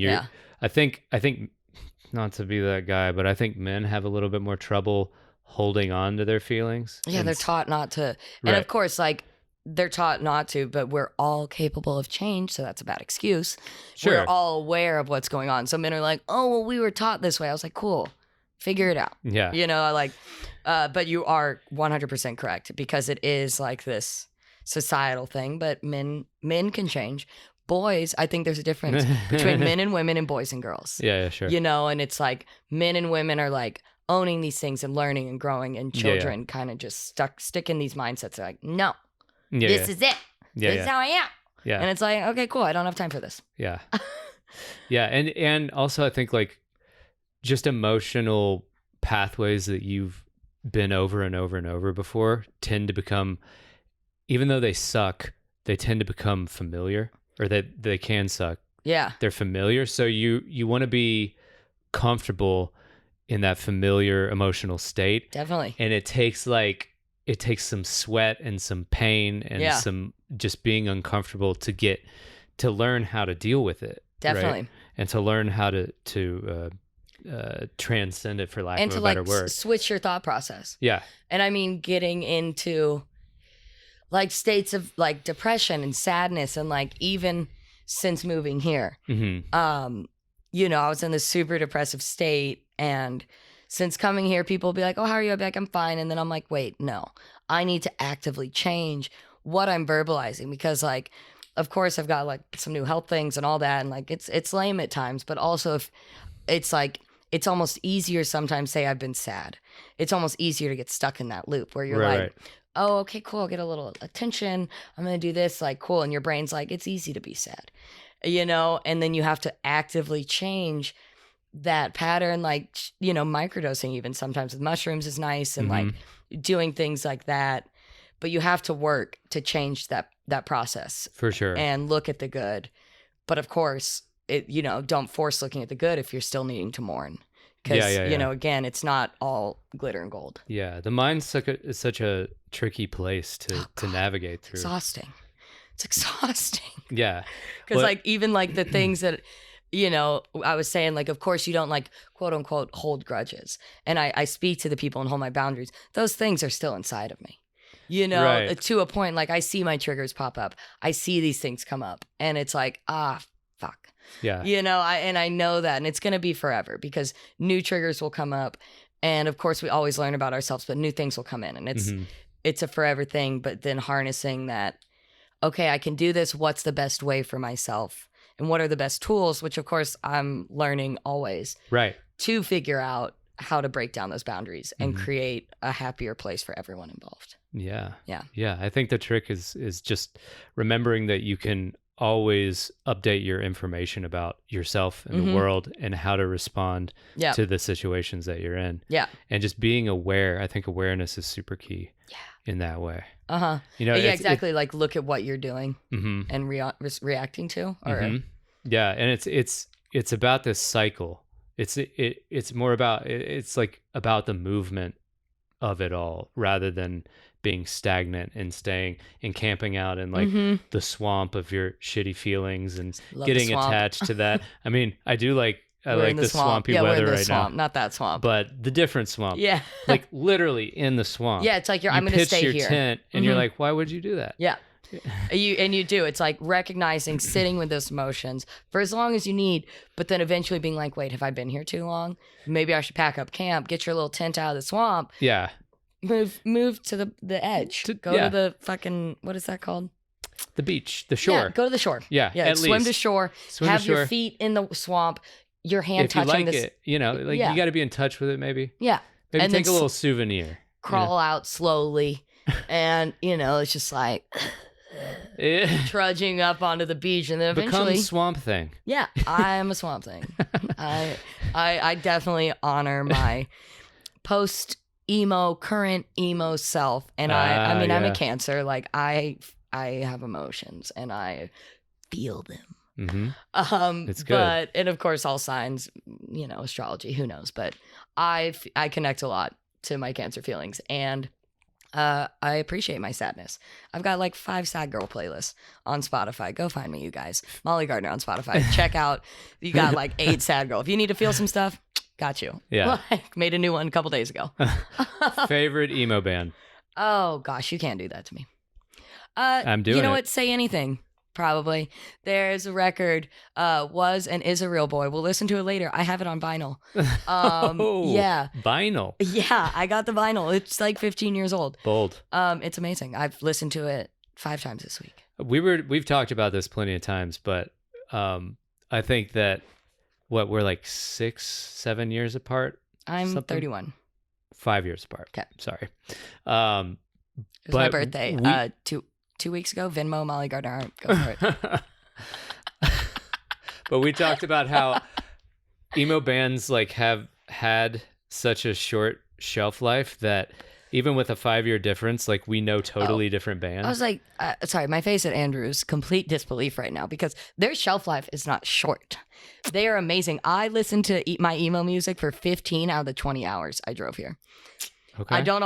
I think not to be that guy, but I think men have a little bit more trouble holding on to their feelings. Yeah, they're taught not to. And of course, like, they're taught not to, but we're all capable of change, so that's a bad excuse. Sure. We're all aware of what's going on. Some men are like, oh, well, we were taught this way. I was like, cool, figure it out. Yeah. You know, like, but you are 100% correct because it is like this societal thing, but men can change. boys, I think there's a difference between men and women and boys and girls. Yeah, sure. You know, and it's like men and women are like owning these things and learning and growing, and children kind of just stick in these mindsets. They're like, no, this is it. This is how I am. Yeah. And it's like, okay, cool. I don't have time for this. Yeah. Yeah. And also I think like just emotional pathways that you've been over and over and over before tend to become, even though they suck, they tend to become familiar, or they can suck. Yeah. They're familiar. So you want to be comfortable in that familiar emotional state. Definitely. And it takes some sweat and some pain and some just being uncomfortable to learn how to deal with it. Definitely. Right? And to learn how to transcend it, for lack of a better word. Switch your thought process. Yeah. And I mean, getting into like states of like depression and sadness, and like even since moving here, you know, I was in this super depressive state, and since coming here, people will be like, oh, how are you? I'll be like, I'm fine. And then I'm like, wait, no, I need to actively change what I'm verbalizing, because like, of course I've got like some new health things and all that. And like, it's lame at times, but also if it's like, it's almost easier sometimes say I've been sad. It's almost easier to get stuck in that loop where you're like, oh, okay, cool. I'll get a little attention. I'm going to do this. Like, cool. And your brain's like, it's easy to be sad, you know? And then you have to actively change that pattern, like, you know, microdosing even sometimes with mushrooms is nice, and like doing things like that. But you have to work to change that process. For sure. And look at the good. But of course, you know, don't force looking at the good if you're still needing to mourn. Because, you know, again, it's not all glitter and gold. Yeah. The mind's such a tricky place to navigate through. It's exhausting. Yeah. Because like even like the things that, you know, I was saying, like, of course you don't like quote unquote hold grudges. And I speak to the people and hold my boundaries. Those things are still inside of me. You know, to a point, like I see my triggers pop up. I see these things come up, and it's like, fuck. Yeah. You know, I know that, and it's going to be forever, because new triggers will come up. And of course we always learn about ourselves, but new things will come in, and it's a forever thing. But then harnessing that, okay, I can do this. What's the best way for myself? And what are the best tools, which of course I'm learning always. Right. To figure out how to break down those boundaries and create a happier place for everyone involved. Yeah. Yeah. Yeah. I think the trick is just remembering that you can always update your information about yourself and the world and how to respond to the situations that you're in. Yeah. And just being aware. I think awareness is super key in that way. You know, yeah, exactly. Like look at what you're doing and reacting to. Or yeah. And it's about this cycle. It's more about, it's like about the movement of it all, rather than being stagnant and staying and camping out in like the swamp of your shitty feelings and getting attached to that. I mean, I like the swampy weather right now. Not that swamp, but the different swamp. Yeah. Like literally in the swamp. Yeah. It's like I'm going to stay here. You pitch your tent and you're like, why would you do that? Yeah. You do. It's like recognizing, sitting with those emotions for as long as you need, but then eventually being like, wait, have I been here too long? Maybe I should pack up camp, get your little tent out of the swamp. Yeah. Move to the edge. Go to the fucking, what is that called? The beach, the shore. Yeah, go to the shore. Yeah. Yeah. Swim to shore. Have your feet in the swamp. Your hand if you touching like this. it, you know, like you got to be in touch with it. Maybe. Yeah. Maybe and take a little souvenir. Crawl out slowly, and you know, it's just like. Trudging up onto the beach, and then eventually become Swamp Thing. Yeah, I am a Swamp Thing. I definitely honor my current emo self, and I mean I'm a Cancer. Like I have emotions and I feel them. It's good. And of course all signs, you know, astrology, who knows? But I connect a lot to my Cancer feelings, and I appreciate my sadness. I've got like 5 sad girl playlists on Spotify. Go find me, you guys. Molly Gardner on Spotify. Check out. You got like 8 sad girl. If you need to feel some stuff, got you. Yeah. Like, made a new one a couple days ago. Favorite emo band? Oh gosh, you can't do that to me. I'm doing it. You know what? Say Anything. Probably. There's a record, was and is a real boy. We'll listen to it later. I have it on vinyl. Yeah. Vinyl. Yeah, I got the vinyl. It's like 15 years old. Bold. It's amazing. I've listened to it 5 times this week. we've talked about this plenty of times, but I think that we're like 6-7 years apart. I'm something? 31. 5 years apart. Okay. Sorry. It was my birthday 2 weeks ago. Venmo Molly Gardner. Go for it. But we talked about how emo bands like have had such a short shelf life that even with a 5-year difference, like we know totally different bands. I was like, sorry, my face at Andrew's complete disbelief right now because their shelf life is not short. They are amazing. I listened to my emo music for 15 out of the 20 hours I drove here. Okay. I don't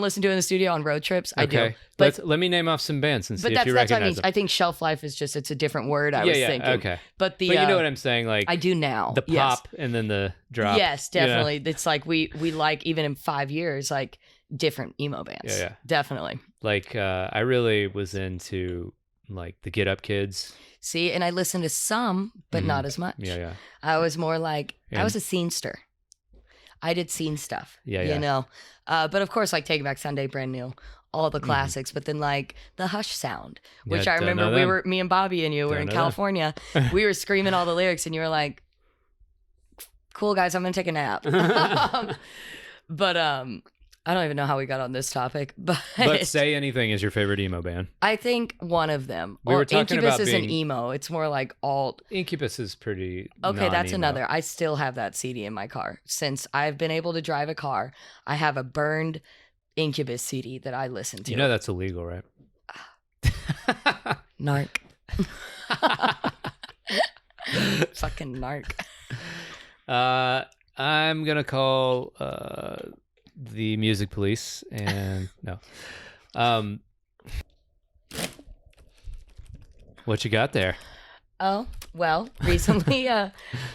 listen to it in the studio on road trips. I do. But let me name off some bands and see if you recognize what I mean. them. I think shelf life is just, it's a different word I was thinking. Okay. But you know what I'm saying? Like I do now. The pop and then the drop. Yes, definitely. You know? It's like we like even in 5 years, like different emo bands. Yeah. Definitely. Like I really was into like the Get Up Kids. See, and I listened to some, but not as much. Yeah. I was more like, I was a scenester. I did scene stuff. You know? But of course, like Taking Back Sunday, Brand New, all the classics. But then like the Hush sound, which I remember me and Bobby and you were in California. We were screaming all the lyrics and you were like, cool guys, I'm going to take a nap. But I don't even know how we got on this topic, but Say Anything is your favorite emo band. I think one of them. We were talking Incubus about isn't emo. It's more like alt. Incubus is pretty Okay, non-emo. that's another. I still have that CD in my car. Since I've been able to drive a car, I have a burned Incubus CD that I listen to. You know that's illegal, right? Narc. Fucking narc. I'm going to call the music police and no. What you got there? Oh, well, recently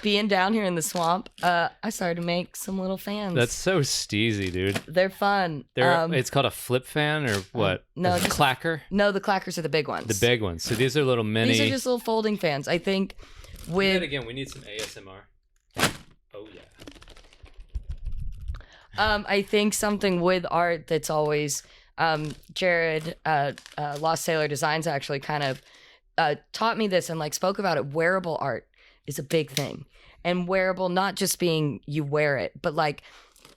being down here in the swamp, I started to make some little fans. That's so steezy, dude. They're fun. It's called a flip fan or what? No, a clacker? No, the clackers are the big ones. The big ones. So these are little mini. These are just little folding fans. I think with... Do that again. We need some ASMR. Oh, yeah. I think something with art that's always Jared Lost Sailor Designs actually kind of taught me this and like spoke about it. Wearable art is a big thing, and wearable not just being you wear it, but like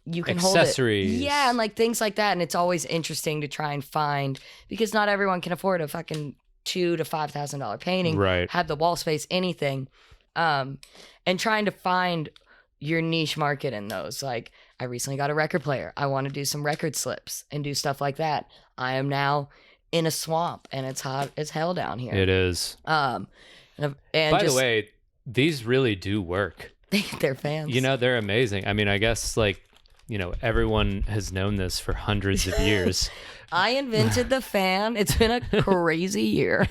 you can accessories. Hold it. Yeah, and like things like that. And it's always interesting to try and find, because not everyone can afford a fucking $2,000 to $5,000 painting. Right. Have the wall space, anything, and trying to find your niche market in those. Like I recently got a record player. I want to do some record slips and do stuff like that. I am now in a swamp and it's hot as hell down here. It is. And by the way, these really do work. They're fans. You know, they're amazing. I mean, I guess like, you know, everyone has known this for hundreds of years. I invented the fan. It's been a crazy year.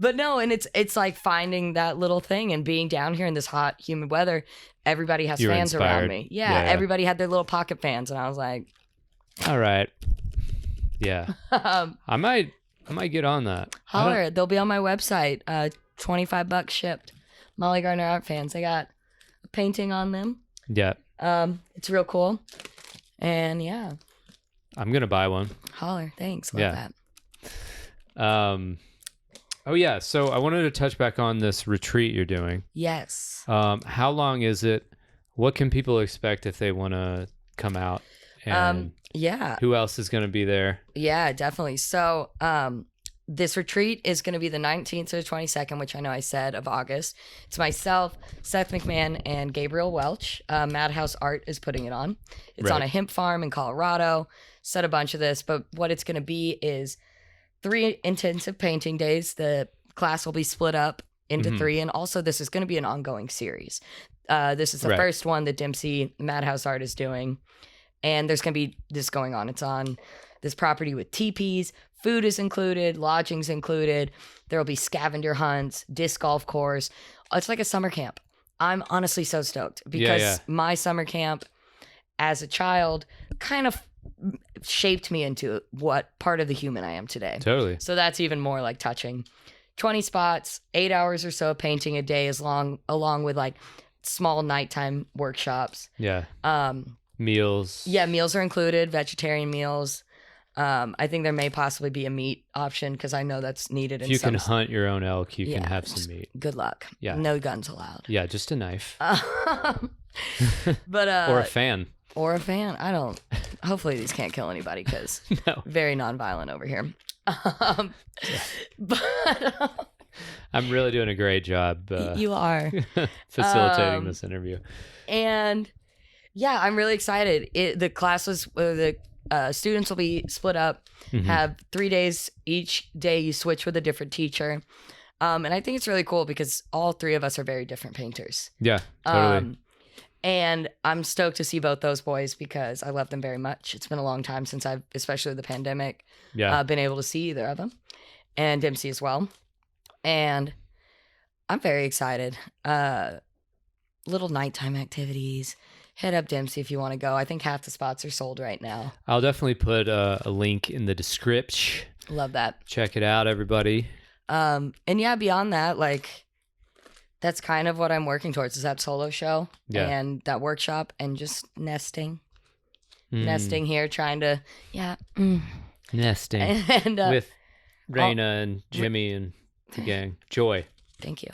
But no, and it's like finding that little thing and being down here in this hot, humid weather. Everybody has fans around me. Yeah, everybody had their little pocket fans, and I was like, all right, yeah, I might get on that. Holler, they'll be on my website. $25 shipped. Molly Gardner Art Fans. I got a painting on them. Yeah. It's real cool, and yeah, I'm gonna buy one. Holler, thanks. Love that. Oh, yeah. So I wanted to touch back on this retreat you're doing. Yes. How long is it? What can people expect if they want to come out? And who else is going to be there? Yeah, definitely. So this retreat is going to be the 19th to the 22nd, which I know I said, of August. It's myself, Seth McMahon, and Gabriel Welch. Madhouse Art is putting it on. It's on a hemp farm in Colorado. Said a bunch of this, but what it's going to be is 3 intensive painting days. The class will be split up into 3, and also this is going to be an ongoing series. This is the first one that Dempsey Madhouse Art is doing, and there's going to be this going on. It's on this property with teepees. Food is included, lodging's included. There will be scavenger hunts, disc golf course. It's like a summer camp. I'm honestly so stoked because my summer camp as a child kind of shaped me into what part of the human I am today. Totally. So that's even more like touching. 20 spots, 8 hours or so painting a day, along with like small nighttime workshops. Yeah. Meals. Yeah, meals are included, vegetarian meals. I think there may possibly be a meat option because I know that's needed. If you can hunt your own elk, you can have some meat. Good luck. Yeah. No guns allowed. Yeah, just a knife. But or a fan. Or a fan. I don't. Hopefully these can't kill anybody because no. Very nonviolent over here. But I'm really doing a great job. You are facilitating this interview. And yeah, I'm really excited. The class was the students will be split up, have 3 days. Each day you switch with a different teacher. And I think it's really cool because all three of us are very different painters. Yeah, totally. And I'm stoked to see both those boys because I love them very much. It's been a long time since I've, especially the pandemic, been able to see either of them, and Dempsey as well. And I'm very excited. Little nighttime activities. Hit up Dempsey if you want to go. I think half the spots are sold right now. I'll definitely put a link in the description. Love that. Check it out, everybody. And yeah, beyond that, like, that's kind of what I'm working towards is that solo show and that workshop and just nesting. Nesting here, trying to, Nesting. And, with Raina and Jimmy and the gang. Joy. Thank you.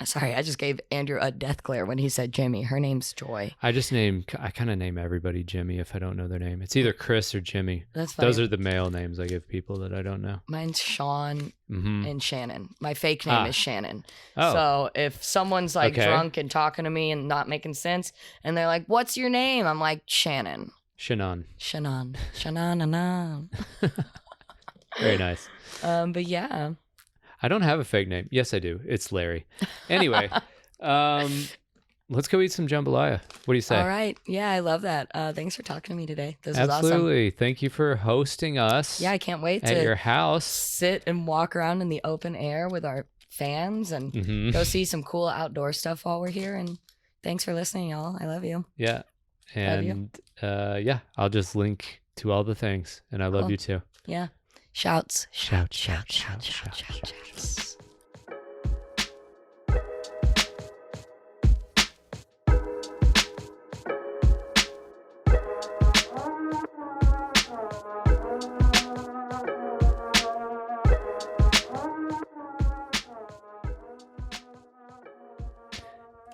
Sorry, I just gave Andrew a death glare when he said Jimmy. Her name's Joy. I kind of name everybody Jimmy if I don't know their name. It's either Chris or Jimmy. That's funny. Those are the male names I give people that I don't know. Mine's Sean and Shannon. My fake name is Shannon. Oh. So if someone's like drunk and talking to me and not making sense, and they're like, "What's your name?" I'm like, Shannon. Shannon. Very nice. But yeah. I don't have a fake name. Yes, I do. It's Larry. Anyway, let's go eat some jambalaya. What do you say? All right. Yeah, I love that. Thanks for talking to me today. This was Absolutely. awesome. Thank you for hosting us. Yeah, I can't wait at to your house. Sit and walk around in the open air with our fans and go see some cool outdoor stuff while we're here. And thanks for listening, y'all. I love you. Yeah. And I'll just link to all the things. And I love you too. Yeah. Shouts. Shout.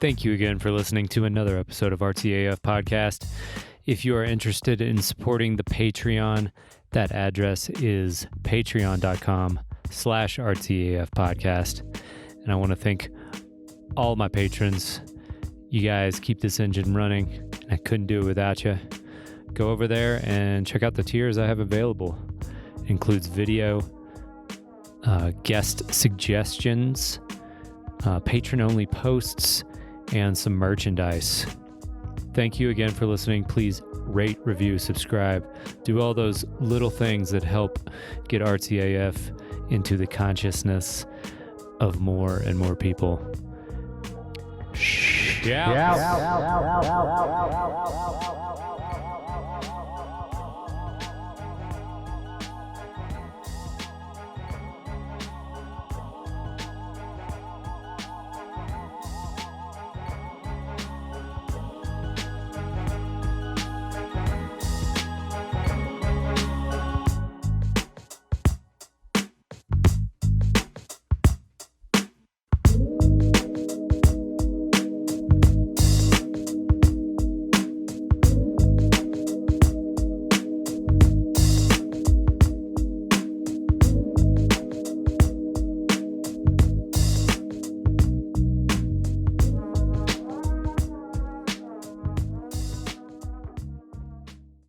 Thank you again for listening to another episode of Artsy AF Podcast. If you are interested in supporting the Patreon, that address is patreon.com/RTAF podcast. And I want to thank all my patrons. You guys keep this engine running. I couldn't do it without you. Go over there and check out the tiers I have available. It includes video, guest suggestions, patron-only posts, and some merchandise. Thank you again for listening. Please rate, review, subscribe. Do all those little things that help get Artsy AF into the consciousness of more and more people. Shout.